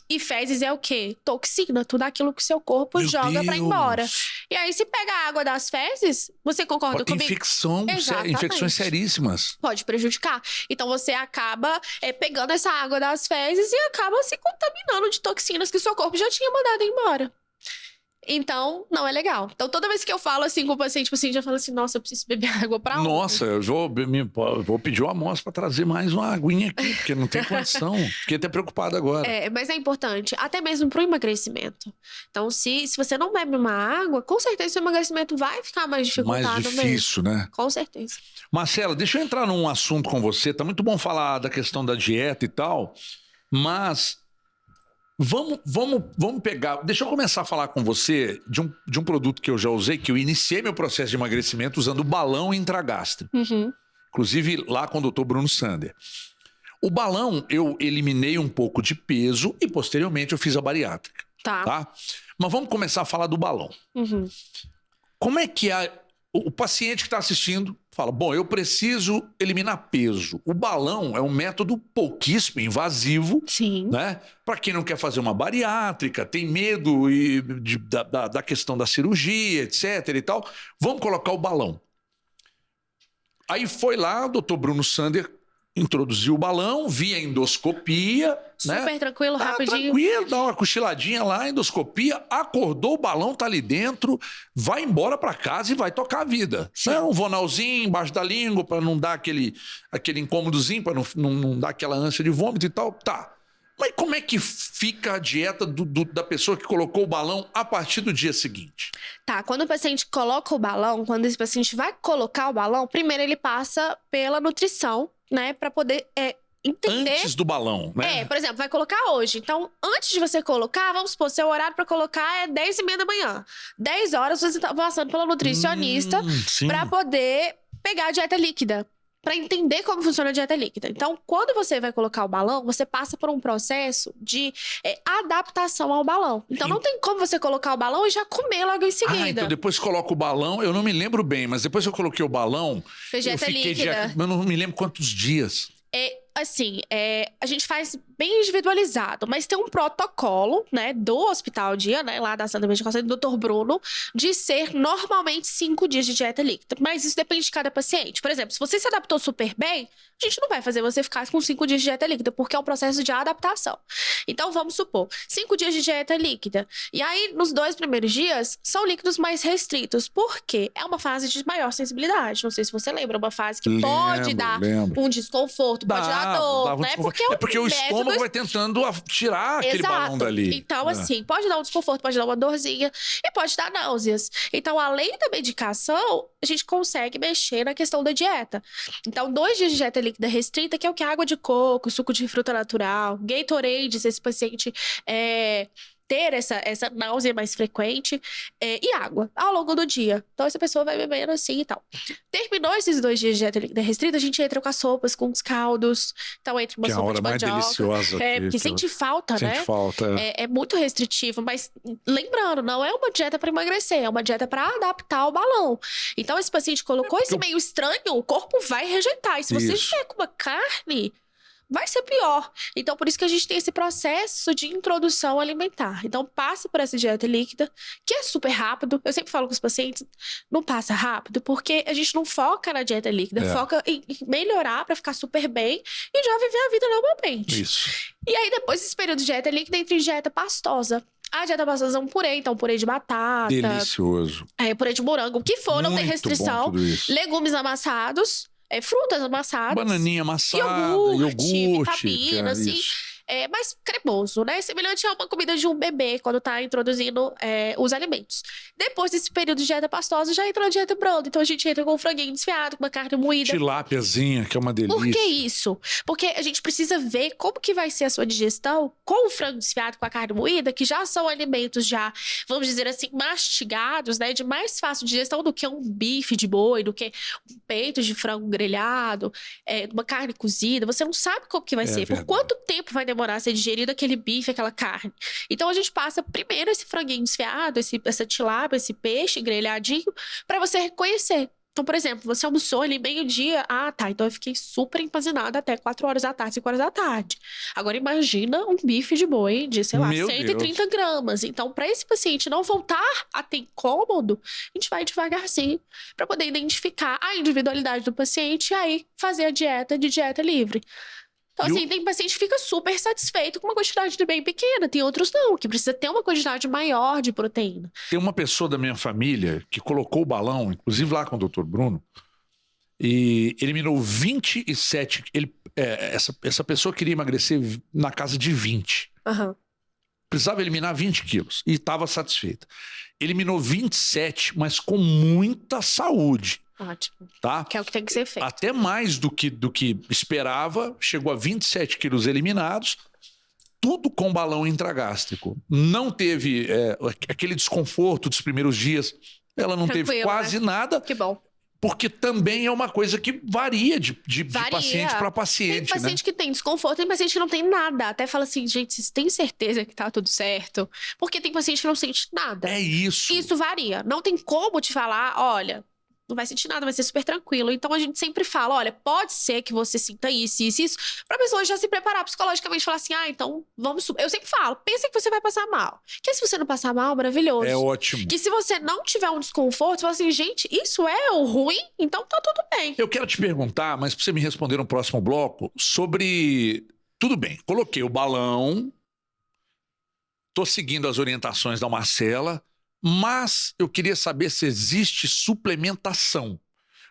E fezes é o quê? Toxina, tudo aquilo que o seu corpo joga pra ir embora. E aí, se pega a água das fezes, você concorda comigo? Infecções seríssimas. Pode prejudicar. Então, você acaba pegando essa água das fezes e acaba se contaminando de toxinas que o seu corpo já tinha mandado embora. Então, não é legal. Então, toda vez que eu falo assim com o paciente já fala assim, nossa, eu preciso beber água pra ontem. Nossa, eu vou pedir uma amostra pra trazer mais uma aguinha aqui, porque não tem condição. Fiquei até preocupado agora. Mas é importante, até mesmo pro emagrecimento. Então, se você não bebe uma água, com certeza o emagrecimento vai ficar mais dificultado mesmo. Mais difícil, né? Com certeza. Marcela, deixa eu entrar num assunto com você. Tá muito bom falar da questão da dieta e tal, mas... Vamos pegar... Deixa eu começar a falar com você de um produto que eu já usei, que eu iniciei meu processo de emagrecimento usando o balão intragástrico. Inclusive lá com o Dr. Bruno Sander. O balão, eu eliminei um pouco de peso e posteriormente eu fiz a bariátrica. Tá? Mas vamos começar a falar do balão. Como é que o paciente que está assistindo fala, bom, eu preciso eliminar peso. O balão é um método pouquíssimo invasivo, né? Para quem não quer fazer uma bariátrica, tem medo da questão da cirurgia, etc. e tal, vamos colocar o balão. Aí foi lá, o Dr. Bruno Sander introduziu o balão, via endoscopia. Super tranquilo, rapidinho. Tranquilo, dá uma cochiladinha lá, endoscopia, acordou, o balão tá ali dentro, vai embora para casa e vai tocar a vida. Um vonalzinho embaixo da língua para não dar aquele incômodozinho, para não dar aquela ânsia de vômito e tal. Tá. Mas como é que fica a dieta da pessoa que colocou o balão a partir do dia seguinte? Tá, quando o paciente coloca o balão, quando esse paciente vai colocar o balão, primeiro ele passa pela nutrição, né, para poder entender... Antes do balão, né? Por exemplo, vai colocar hoje. Então, antes de você colocar, vamos supor, seu horário para colocar é 10h30 da manhã. 10 horas você tá passando pela nutricionista para poder pegar a dieta líquida. Para entender como funciona a dieta líquida. Então, quando você vai colocar o balão, você passa por um processo de adaptação ao balão. Então, não tem como você colocar o balão e já comer logo em seguida. Então depois que coloca o balão, eu não me lembro bem, mas depois que eu coloquei o balão, eu fiquei eu não me lembro quantos dias. A gente faz bem individualizado, mas tem um protocolo, né, do Hospital Dia, né, lá da Santa Medicação, do Dr. Bruno, de ser normalmente 5 dias de dieta líquida. Mas isso depende de cada paciente. Por exemplo, se você se adaptou super bem, a gente não vai fazer você ficar com 5 dias de dieta líquida, porque é um processo de adaptação. Então, vamos supor, 5 dias de dieta líquida. E aí, nos 2 primeiros dias, são líquidos mais restritos. Por quê? É uma fase de maior sensibilidade. Não sei se você lembra, uma fase que pode dar um desconforto, pode dar dor, né? Porque o estômago vai tentando tirar aquele balão dali. Então, assim, pode dar um desconforto, pode dar uma dorzinha e pode dar náuseas. Então, além da medicação, a gente consegue mexer na questão da dieta. Então, 2 dias de dieta líquida restrita, que é o que? Água de coco, suco de fruta natural, Gatorade, se esse paciente ter essa náusea mais frequente, e água ao longo do dia. Então, essa pessoa vai bebendo assim e tal. Terminou esses 2 dias de dieta líquida restrita, a gente entra com as sopas, com os caldos. Então, entra uma sopa de mandioca. Que é a hora mais deliciosa. Porque sente falta, né? Sente falta. É muito restritivo, mas lembrando, não é uma dieta para emagrecer, é uma dieta para adaptar o balão. Então, esse paciente colocou esse meio estranho, o corpo vai rejeitar. E se você estiver com uma carne, vai ser pior. Então, por isso que a gente tem esse processo de introdução alimentar. Então, passa por essa dieta líquida, que é super rápido. Eu sempre falo com os pacientes, não passa rápido, porque a gente não foca na dieta líquida, foca em melhorar para ficar super bem e já viver a vida normalmente. Isso. E aí, depois desse período de dieta líquida, entra em dieta pastosa. A dieta pastosa é um purê, então purê de batata. Delicioso. Purê de morango, o que for, não tem restrição. Legumes amassados. Frutas amassadas. Bananinha amassada, iogurte. Vitaminas, assim. mais cremoso, né? Semelhante a uma comida de um bebê quando tá introduzindo os alimentos. Depois desse período de dieta pastosa, já entra na dieta pronta. Então a gente entra com um franguinho desfiado, com uma carne moída. Tilápiazinha, que é uma delícia. Por que isso? Porque a gente precisa ver como que vai ser a sua digestão com o frango desfiado, com a carne moída, que já são alimentos já, vamos dizer assim, mastigados, né? De mais fácil digestão do que um bife de boi, do que um peito de frango grelhado, uma carne cozida. Você não sabe como que vai ser. Verdade. Por quanto tempo vai demorar a ser digerido aquele bife, aquela carne. Então a gente passa primeiro esse franguinho desfiado, essa tilápia, esse peixe grelhadinho, para você reconhecer. Então, por exemplo, você almoçou ali meio-dia. Ah, tá. Então eu fiquei super empanzinada até 4 horas da tarde, 5 horas da tarde. Agora imagina um bife de boi de, sei lá, Meu 130 Deus. gramas. Então, para esse paciente não voltar a ter incômodo, a gente vai devagarzinho para poder identificar a individualidade do paciente e aí fazer a dieta de dieta livre. Então, assim, tem paciente que fica super satisfeito com uma quantidade de bem pequena. Tem outros não, que precisa ter uma quantidade maior de proteína. Tem uma pessoa da minha família que colocou o balão, inclusive lá com o Dr. Bruno, e eliminou 27. Essa pessoa queria emagrecer na casa de 20. Aham. Precisava eliminar 20 quilos e estava satisfeita. Eliminou 27, mas com muita saúde. Ótimo. Tá? Que é o que tem que ser feito. Até mais do que esperava, chegou a 27 quilos eliminados, tudo com balão intragástrico. Não teve aquele desconforto dos primeiros dias, ela não teve Tranquilo, quase né? nada, Que bom. porque também é uma coisa que varia de Varia. paciente para Tem paciente, paciente que tem desconforto, tem paciente que não tem nada. Até fala assim, gente, vocês têm certeza que tá tudo certo? Porque tem paciente que não sente nada. É isso. Isso varia. Não tem como te falar, olha, não vai sentir nada, vai ser super tranquilo. Então a gente sempre fala, olha, pode ser que você sinta isso, isso, isso, pra pessoa já se preparar psicologicamente, falar assim, então vamos... Eu sempre falo, pensa que você vai passar mal. Que se você não passar mal, maravilhoso. É ótimo. Que se você não tiver um desconforto, você fala assim, gente, isso é o ruim? Então tá tudo bem. Eu quero te perguntar, mas pra você me responder no próximo bloco, sobre... Tudo bem, coloquei o balão, tô seguindo as orientações da Marcela, mas eu queria saber se existe suplementação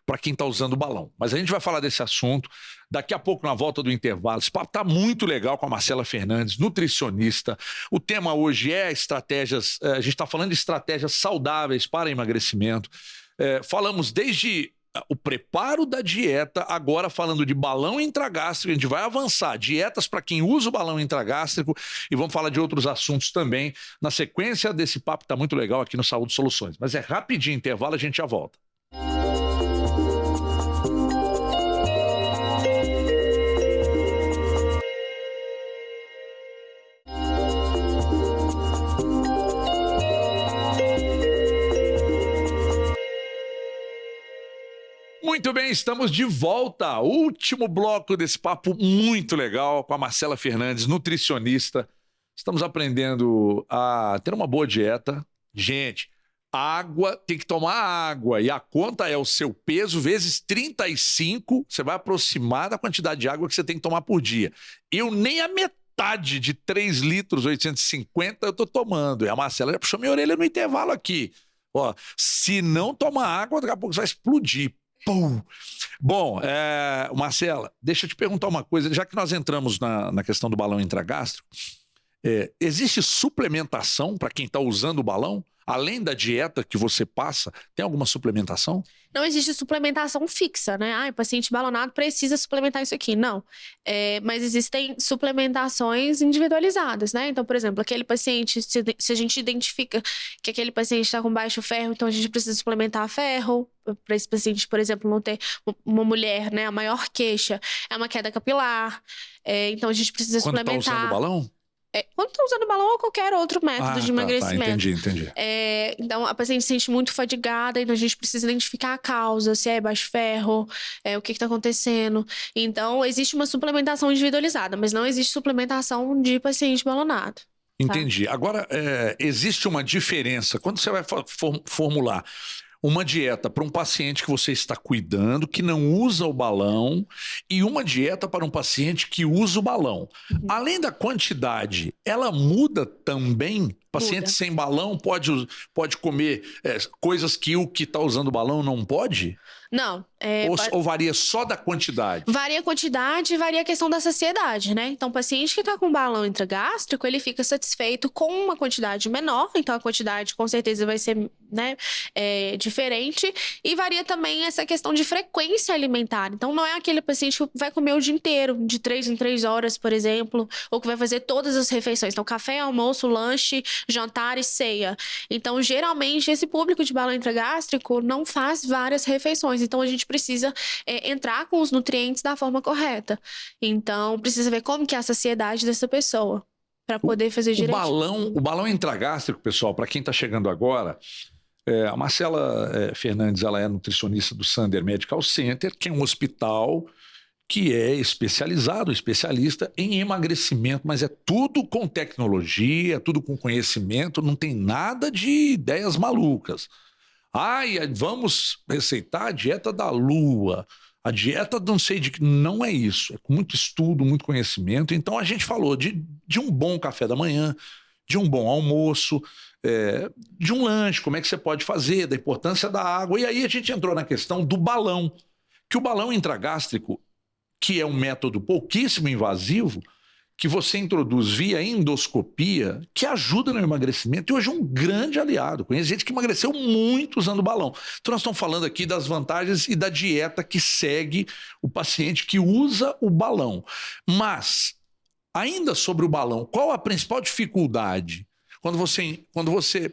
para quem está usando o balão. Mas a gente vai falar desse assunto daqui a pouco na volta do intervalo. Esse papo está muito legal com a Marcela Fernandes, nutricionista. O tema hoje é estratégias, a gente está falando de estratégias saudáveis para emagrecimento. Falamos desde o preparo da dieta, agora falando de balão intragástrico, a gente vai avançar, dietas para quem usa o balão intragástrico e vamos falar de outros assuntos também na sequência desse papo, tá muito legal aqui no Saúde Soluções. Mas é rapidinho intervalo, a gente já volta. Muito bem, estamos de volta. Último bloco desse papo muito legal com a Marcela Fernandes, nutricionista. Estamos aprendendo a ter uma boa dieta. Gente, água, tem que tomar água. E a conta é o seu peso vezes 35. Você vai aproximar da quantidade de água que você tem que tomar por dia. Eu nem a metade de 3 litros 850 eu tô tomando. E a Marcela já puxou minha orelha no intervalo aqui. Ó, se não tomar água, daqui a pouco você vai explodir. Pum. Bom, Marcela, deixa eu te perguntar uma coisa, já que nós entramos na questão do balão intragástrico, existe suplementação para quem está usando o balão? Além da dieta que você passa, tem alguma suplementação? Não existe suplementação fixa, né? O paciente balonado precisa suplementar isso aqui. Não. Mas existem suplementações individualizadas, né? Então, por exemplo, aquele paciente, se a gente identifica que aquele paciente está com baixo ferro, então a gente precisa suplementar ferro. Para esse paciente, por exemplo, não ter uma mulher, né? A maior queixa é uma queda capilar. Então a gente precisa Quando suplementar. Quando está usando o balão? Quando está usando balão ou qualquer outro método de emagrecimento. Entendi. Então, a paciente se sente muito fadigada, então a gente precisa identificar a causa, se é baixo ferro, o que está acontecendo. Então, existe uma suplementação individualizada, mas não existe suplementação de paciente balonado. Entendi. Tá? Agora, existe uma diferença. Quando você vai formular uma dieta para um paciente que você está cuidando, que não usa o balão, e uma dieta para um paciente que usa o balão. Além da quantidade, ela muda também Paciente sem balão pode comer coisas que o que está usando balão não pode? Não. Ou varia só da quantidade? Varia a quantidade e varia a questão da saciedade, né? Então, o paciente que está com balão intragástrico, ele fica satisfeito com uma quantidade menor, então a quantidade com certeza vai ser, né, diferente. E varia também essa questão de frequência alimentar. Então, não é aquele paciente que vai comer o dia inteiro, de 3 em 3 horas, por exemplo, ou que vai fazer todas as refeições. Então, café, almoço, lanche, jantar e ceia. Então, geralmente, esse público de balão intragástrico não faz várias refeições. Então, a gente precisa entrar com os nutrientes da forma correta. Então, precisa ver como que é a saciedade dessa pessoa para poder fazer direitinho. O balão intragástrico, pessoal, para quem está chegando agora, a Marcela Fernandes, ela é nutricionista do Sander Medical Center, que é um hospital que é especialista em emagrecimento, mas é tudo com tecnologia, tudo com conhecimento, não tem nada de ideias malucas. Vamos receitar a dieta da lua, a dieta não sei de que. Não é isso, é com muito estudo, muito conhecimento. Então a gente falou de um bom café da manhã, de um bom almoço, de um lanche, como é que você pode fazer, da importância da água. E aí a gente entrou na questão do balão, que o balão intragástrico, que é um método pouquíssimo invasivo, que você introduz via endoscopia, que ajuda no emagrecimento e hoje é um grande aliado. Conheço gente que emagreceu muito usando balão. Então nós estamos falando aqui das vantagens e da dieta que segue o paciente que usa o balão. Mas, ainda sobre o balão, qual a principal dificuldade? Quando você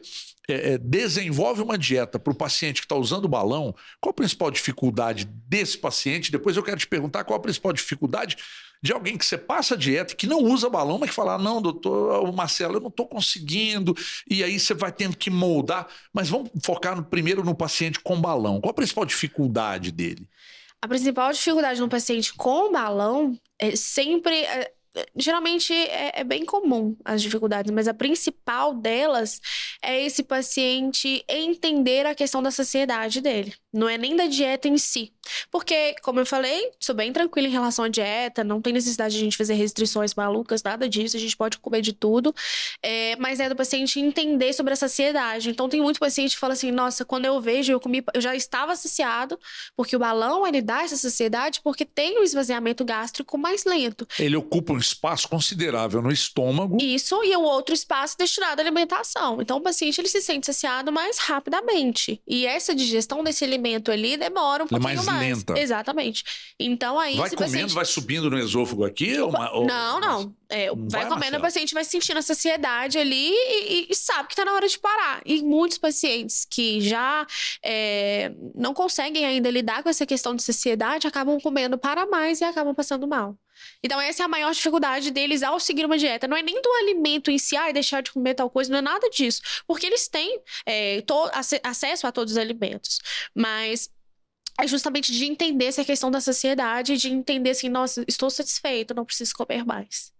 desenvolve uma dieta para o paciente que está usando o balão, qual a principal dificuldade desse paciente? Depois eu quero te perguntar qual a principal dificuldade de alguém que você passa a dieta e que não usa balão, mas que fala, não, doutor Marcelo, eu não estou conseguindo, e aí você vai tendo que moldar. Mas vamos focar primeiro no paciente com balão. Qual a principal dificuldade dele? A principal dificuldade no paciente com balão é sempre... Geralmente é bem comum as dificuldades, mas a principal delas é esse paciente entender a questão da saciedade dele. Não é nem da dieta em si. Porque, como eu falei, sou bem tranquila em relação à dieta, não tem necessidade de a gente fazer restrições malucas, nada disso, a gente pode comer de tudo. Mas é do paciente entender sobre a saciedade. Então, tem muito paciente que fala assim, nossa, quando eu vejo, eu já estava saciado, porque o balão, ele dá essa saciedade porque tem um esvaziamento gástrico mais lento. Ele ocupa um espaço considerável no estômago. Isso, e o outro espaço destinado à alimentação. Então, o paciente, ele se sente saciado mais rapidamente. E essa digestão desse alimento ali demora um pouquinho mais. Lenta. Exatamente. Então, aí... Vai comendo, paciente... vai subindo no esôfago aqui? Não. Vai comendo, o paciente vai sentindo a saciedade ali e sabe que tá na hora de parar. E muitos pacientes que já não conseguem ainda lidar com essa questão de saciedade, acabam comendo para mais e acabam passando mal. Então, essa é a maior dificuldade deles ao seguir uma dieta. Não é nem do alimento em si, deixar de comer tal coisa, não é nada disso. Porque eles têm acesso a todos os alimentos. Mas é justamente de entender essa questão da saciedade, de entender assim, nossa, estou satisfeito, não preciso comer mais.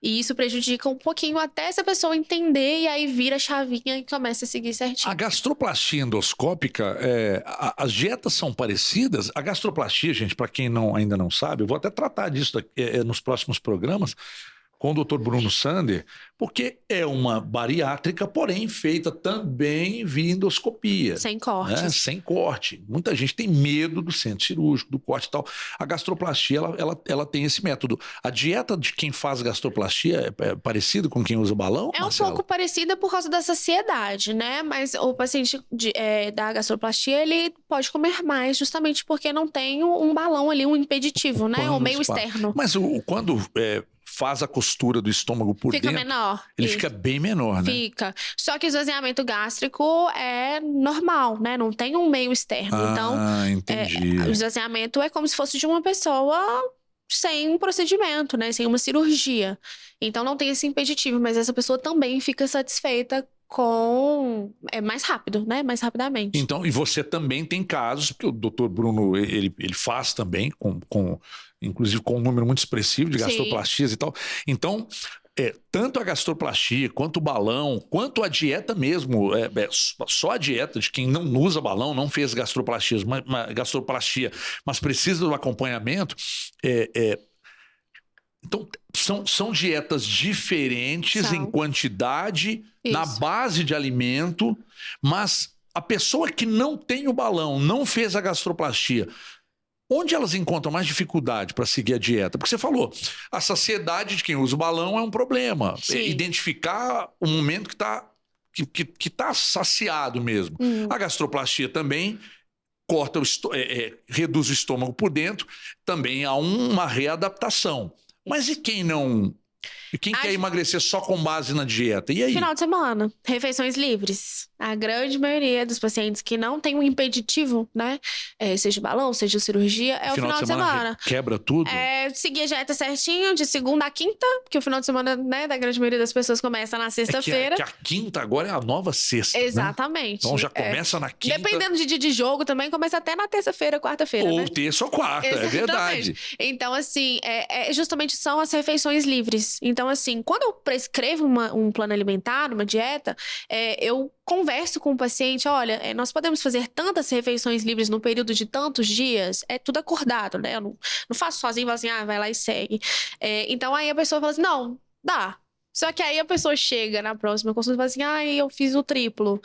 E isso prejudica um pouquinho até essa pessoa entender e aí vira a chavinha e começa a seguir certinho. A gastroplastia endoscópica, as dietas são parecidas? A gastroplastia, gente, para quem ainda não sabe, eu vou até tratar disso nos próximos programas com o Dr. Bruno Sander, porque é uma bariátrica, porém feita também via endoscopia. Sem corte. Né? Sem corte. Muita gente tem medo do centro cirúrgico, do corte e tal. A gastroplastia, ela tem esse método. A dieta de quem faz gastroplastia é parecida com quem usa balão, Marcelo? Um pouco parecida por causa da saciedade, né? Mas o paciente da gastroplastia, ele pode comer mais, justamente porque não tem um balão ali, um impeditivo, né? O meio externo. Mas quando... faz a costura do estômago por dentro... Fica menor. Ele fica bem menor, né? Fica. Só que o esvaziamento gástrico é normal, né? Não tem um meio externo. Então, entendi. O esvaziamento é como se fosse de uma pessoa sem um procedimento, né? Sem uma cirurgia. Então, não tem esse impeditivo. Mas essa pessoa também fica satisfeita mais rápido, né? Mais rapidamente. Então, e você também tem casos, porque o doutor Bruno, ele faz também, inclusive com um número muito expressivo de gastroplastias e tal. Então, tanto a gastroplastia, quanto o balão, quanto a dieta mesmo, só a dieta de quem não usa balão, não fez gastroplastia, mas precisa do acompanhamento, Então, são dietas diferentes em quantidade, na base de alimento, mas a pessoa que não tem o balão, não fez a gastroplastia, onde elas encontram mais dificuldade para seguir a dieta? Porque você falou, a saciedade de quem usa o balão é um problema. É identificar o momento que tá saciado mesmo. A gastroplastia também corta reduz o estômago por dentro, também há uma readaptação. Mas e quem não... E quem quer emagrecer só com base na dieta? E aí? Final de semana, refeições livres. A grande maioria dos pacientes que não tem um impeditivo, né? Seja balão, seja cirurgia, é o final de semana. Quebra tudo? Seguir a dieta certinho, de segunda a quinta, porque o final de semana, né, da grande maioria das pessoas começa na sexta-feira. Que a quinta agora é a nova sexta, exatamente. Né? Então já começa na quinta. Dependendo de dia de jogo, também começa até na terça-feira, quarta-feira, ou né? terça ou quarta, é verdade. Então, assim, justamente são as refeições livres. Então, assim, quando eu prescrevo um plano alimentar, uma dieta, eu converso com o paciente, olha, nós podemos fazer tantas refeições livres no período de tantos dias, é tudo acordado, né? Eu não faço sozinho, falo assim, vai lá e segue. Então, aí a pessoa fala assim, não, dá. Só que aí a pessoa chega na próxima consulta e fala assim, eu fiz o triplo.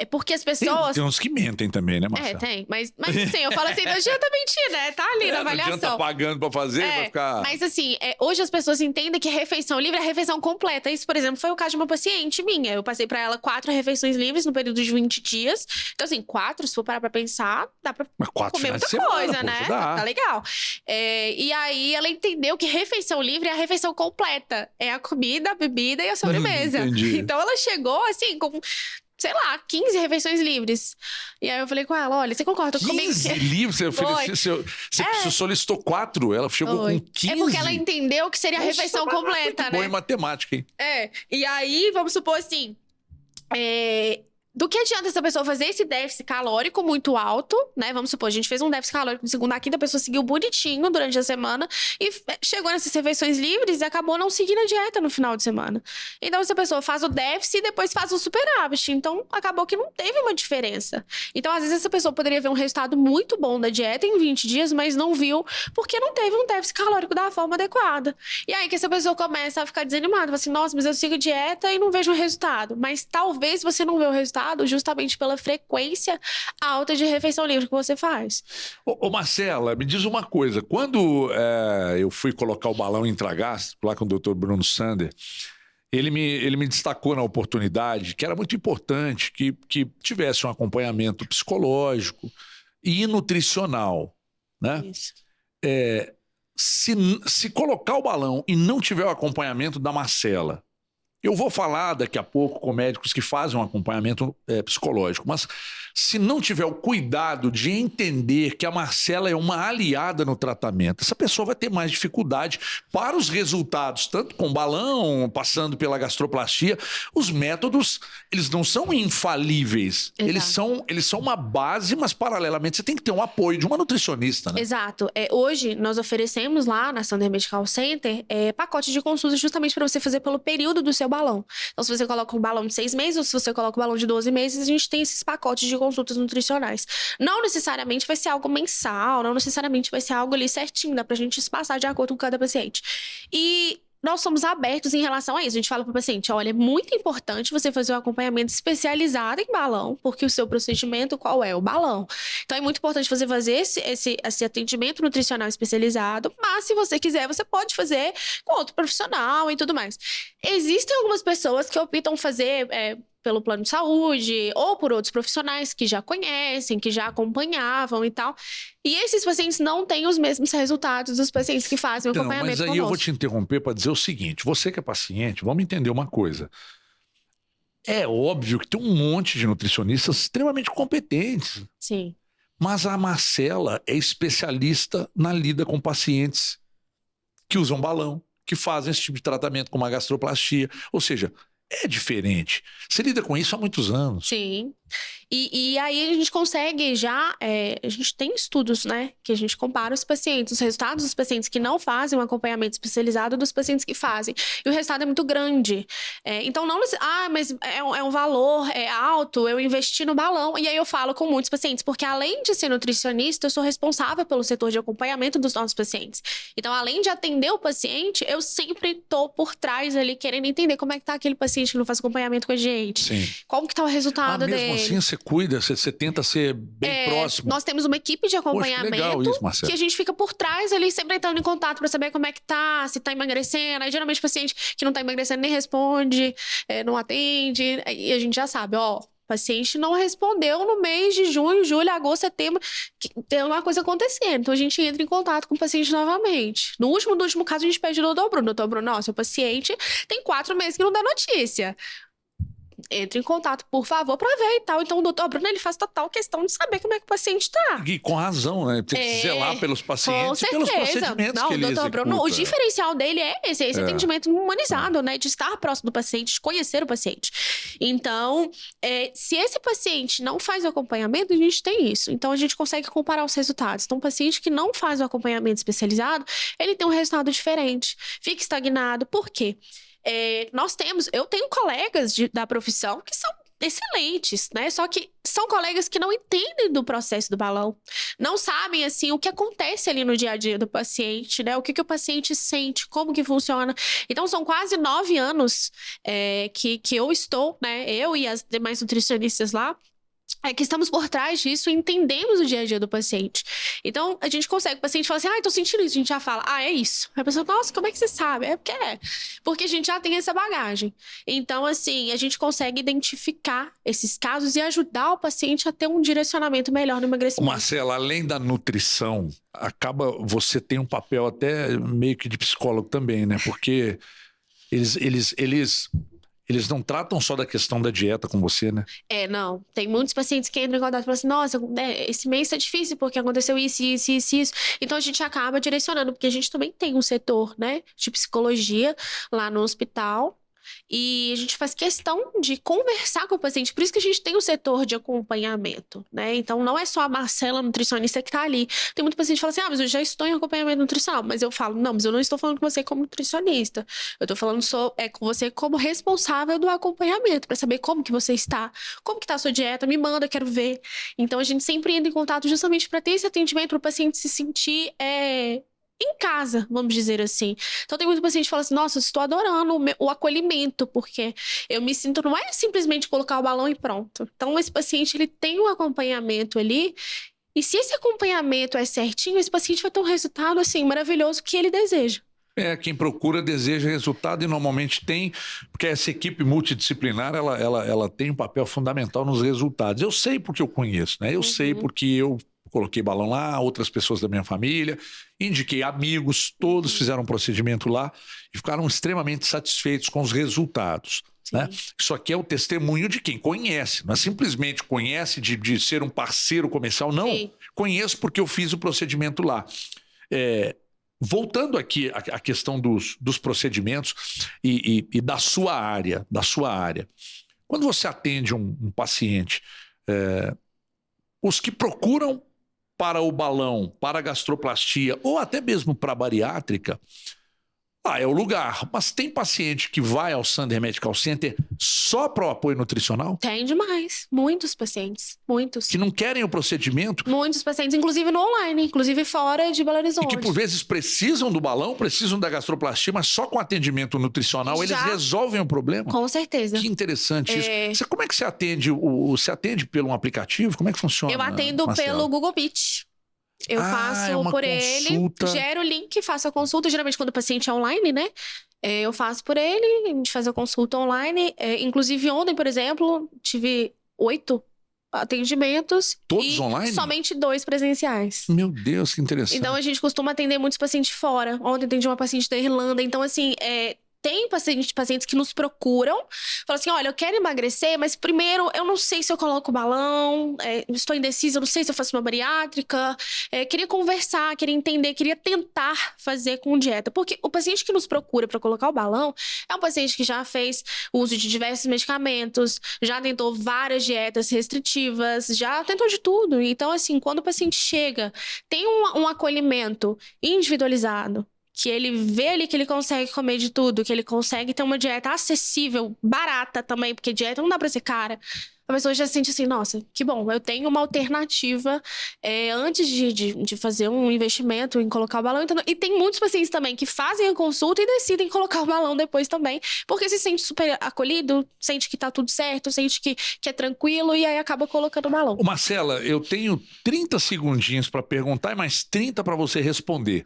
Porque as pessoas... Tem uns que mentem também, né, Marcelo? Tem. Mas assim, eu falo assim, não adianta mentir, né? Tá ali na avaliação. Não adianta pagando pra fazer, vai ficar... Mas assim, hoje as pessoas entendem que refeição livre é refeição completa. Isso, por exemplo, foi o caso de uma paciente minha. Eu passei pra ela 4 refeições livres no período de 20 dias. Então assim, 4, se for parar pra pensar, dá pra comer muita coisa, né? Tá legal. E aí ela entendeu que refeição livre é a refeição completa. É a comida, a bebida e a sobremesa. Então ela chegou assim com, sei lá, 15 refeições livres. E aí eu falei com ela, olha, você concorda comigo? 15 livres? Você solicitou 4, ela chegou com 15. Porque ela entendeu que seria a refeição completa, né? Boa em matemática, hein? E aí, vamos supor assim... Do que adianta essa pessoa fazer esse déficit calórico muito alto, né? Vamos supor, a gente fez um déficit calórico de segunda a quinta, a pessoa seguiu bonitinho durante a semana e chegou nessas refeições livres e acabou não seguindo a dieta no final de semana. Então, essa pessoa faz o déficit e depois faz o superávit. Então, acabou que não teve uma diferença. Então, às vezes, essa pessoa poderia ver um resultado muito bom da dieta em 20 dias, mas não viu porque não teve um déficit calórico da forma adequada. E aí que essa pessoa começa a ficar desanimada. Fala assim, nossa, mas eu sigo dieta e não vejo o resultado. Mas talvez você não vê o resultado justamente pela frequência alta de refeição livre que você faz. Ô Marcela, me diz uma coisa. Quando eu fui colocar o balão intragástrico lá com o Dr. Bruno Sander, ele me destacou na oportunidade que era muito importante que tivesse um acompanhamento psicológico e nutricional, né? Isso. Se colocar o balão e não tiver o acompanhamento da Marcela, eu vou falar daqui a pouco com médicos que fazem um acompanhamento psicológico, mas se não tiver o cuidado de entender que a Marcela é uma aliada no tratamento, essa pessoa vai ter mais dificuldade para os resultados, tanto com balão, passando pela gastroplastia. Os métodos, eles não são infalíveis. Eles são uma base, mas paralelamente você tem que ter um apoio de uma nutricionista, né? Exato. Hoje, nós oferecemos lá na Sander Medical Center pacote de consultas justamente para você fazer pelo período do seu balão. Então, se você coloca um balão de 6 meses ou se você coloca um balão de 12 meses, a gente tem esses pacotes de consultas nutricionais. Não necessariamente vai ser algo mensal, não necessariamente vai ser algo ali certinho, dá pra gente espaçar de acordo com cada paciente. E nós somos abertos em relação a isso. A gente fala para o paciente, olha, é muito importante você fazer um acompanhamento especializado em balão, porque o seu procedimento, qual é? O balão. Então, é muito importante você fazer esse atendimento nutricional especializado, mas se você quiser, você pode fazer com outro profissional e tudo mais. Existem algumas pessoas que optam fazer pelo plano de saúde ou por outros profissionais que já conhecem, que já acompanhavam e tal. E esses pacientes não têm os mesmos resultados dos pacientes que fazem o acompanhamento conosco. Mas aí eu vou te interromper para dizer o seguinte, você que é paciente, vamos entender uma coisa. É óbvio que tem um monte de nutricionistas extremamente competentes. Sim. Mas a Marcela é especialista na lida com pacientes que usam balão, que fazem esse tipo de tratamento com uma gastroplastia. Ou seja, é diferente. Você lida com isso há muitos anos. Sim. E aí a gente consegue já, a gente tem estudos, né, que a gente compara os pacientes, os resultados dos pacientes que não fazem um acompanhamento especializado dos pacientes que fazem. E o resultado é muito grande. Então, não, mas é um valor alto, eu investi no balão. E aí eu falo com muitos pacientes, porque além de ser nutricionista, eu sou responsável pelo setor de acompanhamento dos nossos pacientes. Então, além de atender o paciente, eu sempre tô por trás ali, querendo entender como é que tá aquele paciente que não faz acompanhamento com a gente. Sim. Como que tá o resultado dele. Mesmo assim, você cuida, você tenta ser bem próximo. Nós temos uma equipe de acompanhamento. Poxa, que legal isso, Marcelo. Que a gente fica por trás ali, sempre entrando em contato para saber como é que tá, se tá emagrecendo. Aí, geralmente, o paciente que não tá emagrecendo nem responde, não atende. E a gente já sabe, o paciente não respondeu no mês de junho, julho, agosto, setembro, que tem uma coisa acontecendo. Então, a gente entra em contato com o paciente novamente. No último caso, a gente pede ao doutor Bruno. Doutor Bruno, seu paciente tem 4 meses que não dá notícia. Entre em contato, por favor, para ver e tal. Então, o doutor Bruno, ele faz total questão de saber como é que o paciente tá. E com razão, né? Tem que zelar pelos pacientes e pelos procedimentos que ele executa. Doutor Bruno, o diferencial dele é esse atendimento humanizado, né? De estar próximo do paciente, de conhecer o paciente. Então, se esse paciente não faz o acompanhamento, a gente tem isso. Então, a gente consegue comparar os resultados. Então, um paciente que não faz o acompanhamento especializado, ele tem um resultado diferente. Fica estagnado. Por quê? Eu tenho colegas da profissão que são excelentes, né? Só que são colegas que não entendem do processo do balão. Não sabem, assim, o que acontece ali no dia a dia do paciente, né? O que o paciente sente, como que funciona. Então, são quase 9 anos que eu estou, né? Eu e as demais nutricionistas lá, que estamos por trás disso e entendemos o dia a dia do paciente. Então, a gente consegue, o paciente fala assim, tô sentindo isso, a gente já fala, é isso. Aí a pessoa, nossa, como é que você sabe? Porque a gente já tem essa bagagem. Então, assim, a gente consegue identificar esses casos e ajudar o paciente a ter um direcionamento melhor no emagrecimento. Marcela, além da nutrição, você tem um papel até meio que de psicólogo também, né? Porque eles não tratam só da questão da dieta com você, né? Não. Tem muitos pacientes que entram em contato e falam assim, nossa, esse mês tá difícil porque aconteceu isso. Então, a gente acaba direcionando, porque a gente também tem um setor, né, de psicologia lá no hospital. E a gente faz questão de conversar com o paciente. Por isso que a gente tem o setor de acompanhamento, né? Então, não é só a Marcela, nutricionista, que tá ali. Tem muito paciente que fala assim, mas eu já estou em acompanhamento nutricional. Mas eu falo, não, mas eu não estou falando com você como nutricionista. Eu tô falando com você como responsável do acompanhamento, para saber como que você está, como que tá a sua dieta, me manda, quero ver. Então, a gente sempre entra em contato justamente para ter esse atendimento, para o paciente se sentir em casa, vamos dizer assim. Então, tem muito paciente que fala assim, nossa, eu estou adorando o acolhimento, porque eu me sinto, não é simplesmente colocar o balão e pronto. Então, esse paciente, ele tem um acompanhamento ali, e se esse acompanhamento é certinho, esse paciente vai ter um resultado, assim, maravilhoso que ele deseja. Quem procura deseja resultado e normalmente tem, porque essa equipe multidisciplinar, ela tem um papel fundamental nos resultados. Eu sei porque eu conheço, né? Eu sei porque eu coloquei balão lá, outras pessoas da minha família, indiquei amigos, todos fizeram um procedimento lá e ficaram extremamente satisfeitos com os resultados. Né? Isso aqui é o testemunho de quem conhece, não é simplesmente conhece de ser um parceiro comercial, não. Sim. Conheço porque eu fiz o procedimento lá. Voltando aqui à questão dos procedimentos e da sua área, quando você atende um paciente, os que procuram para o balão, para a gastroplastia ou até mesmo para a bariátrica, é o lugar. Mas tem paciente que vai ao Sander Medical Center só para o apoio nutricional? Tem demais. Muitos pacientes. Muitos. Que não querem o procedimento? Muitos pacientes, inclusive no online, inclusive fora de Belo Horizonte. E que por vezes precisam do balão, precisam da gastroplastia, mas só com atendimento nutricional eles resolvem o problema? Com certeza. Que interessante isso. Como é que você atende? Você atende pelo um aplicativo? Como é que funciona? Eu atendo pelo Google Meet. Eu faço por consulta. Ele, gero o link, faço a consulta. Geralmente quando o paciente é online, né? Eu faço por ele, a gente faz a consulta online. Inclusive ontem, por exemplo, tive 8 atendimentos. Todos online? Somente 2 presenciais. Meu Deus, que interessante. Então a gente costuma atender muitos pacientes fora. Ontem atendi uma paciente da Irlanda. Então assim, tem pacientes que nos procuram, falam assim, olha, eu quero emagrecer, mas primeiro eu não sei se eu coloco balão, estou indecisa, eu não sei se eu faço uma bariátrica, queria conversar, queria entender, queria tentar fazer com dieta. Porque o paciente que nos procura para colocar o balão é um paciente que já fez uso de diversos medicamentos, já tentou várias dietas restritivas, já tentou de tudo. Então, assim, quando o paciente chega, tem um acolhimento individualizado, que ele vê ali que ele consegue comer de tudo, que ele consegue ter uma dieta acessível, barata também, porque dieta não dá pra ser cara. A pessoa já sente assim, nossa, que bom, eu tenho uma alternativa antes de fazer um investimento em colocar o balão. Então, e tem muitos pacientes também que fazem a consulta e decidem colocar o balão depois também, porque se sente super acolhido, sente que tá tudo certo, sente que é tranquilo e aí acaba colocando o balão. Ô, Marcela, eu tenho 30 segundinhos para perguntar e mais 30 para você responder.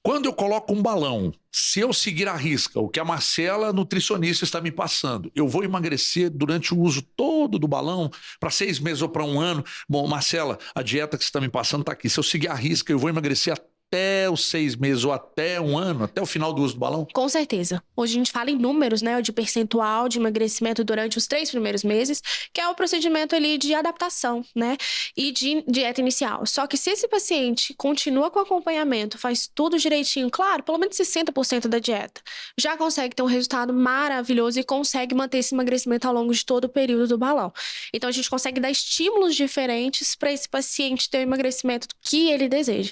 Quando eu coloco um balão, se eu seguir à risca o que a Marcela, nutricionista, está me passando, eu vou emagrecer durante o uso todo do balão para 6 meses ou para 1 ano? Bom, Marcela, a dieta que você está me passando está aqui. Se eu seguir à risca, eu vou emagrecer até os 6 meses ou até 1 ano, até o final do uso do balão? Com certeza. Hoje a gente fala em números, né, de percentual de emagrecimento durante os 3 primeiros meses, que é o procedimento ali de adaptação, né, e de dieta inicial. Só que se esse paciente continua com acompanhamento, faz tudo direitinho, claro, pelo menos 60% da dieta, já consegue ter um resultado maravilhoso e consegue manter esse emagrecimento ao longo de todo o período do balão. Então a gente consegue dar estímulos diferentes para esse paciente ter o emagrecimento que ele deseja.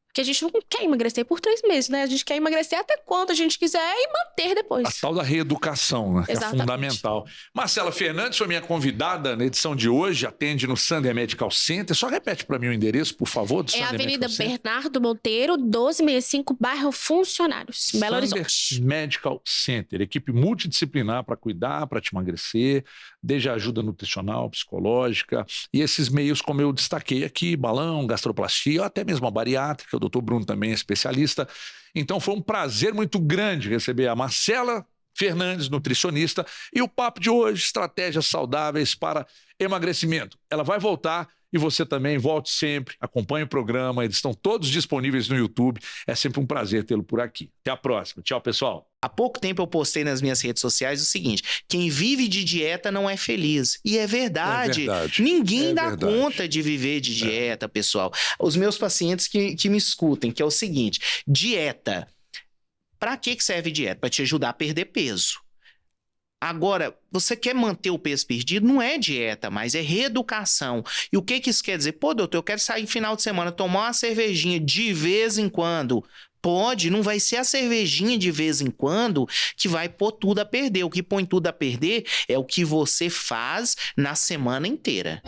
Porque a gente não quer emagrecer por 3 meses, né? A gente quer emagrecer até quanto a gente quiser e manter depois. A tal da reeducação, né? Que é fundamental. Marcela Fernandes foi minha convidada na edição de hoje, atende no Sander Medical Center. Só repete para mim o endereço, por favor, do Sander Avenida Medical Center. Bernardo Monteiro, 1265, bairro Funcionários, Belo Horizonte. Medical Center, equipe multidisciplinar para cuidar, para te emagrecer, desde a ajuda nutricional, psicológica e esses meios como eu destaquei aqui, balão, gastroplastia, ou até mesmo a bariátrica. O Dr. Bruno também é especialista. Então foi um prazer muito grande receber a Marcela Fernandes, nutricionista, e o papo de hoje, estratégias saudáveis para emagrecimento. Ela vai voltar e você também volte sempre, acompanhe o programa, eles estão todos disponíveis no YouTube. É sempre um prazer tê-lo por aqui. Até a próxima. Tchau, pessoal. Há pouco tempo eu postei nas minhas redes sociais o seguinte: quem vive de dieta não é feliz. E é verdade. É verdade. Ninguém dá conta de viver de dieta, pessoal. Os meus pacientes que me escutem, que é o seguinte: dieta. Para que serve dieta? Para te ajudar a perder peso. Agora, você quer manter o peso perdido? Não é dieta, mas é reeducação. E o que isso quer dizer? Pô, doutor, eu quero sair final de semana, tomar uma cervejinha de vez em quando. Pode, não vai ser a cervejinha de vez em quando que vai pôr tudo a perder. O que põe tudo a perder é o que você faz na semana inteira.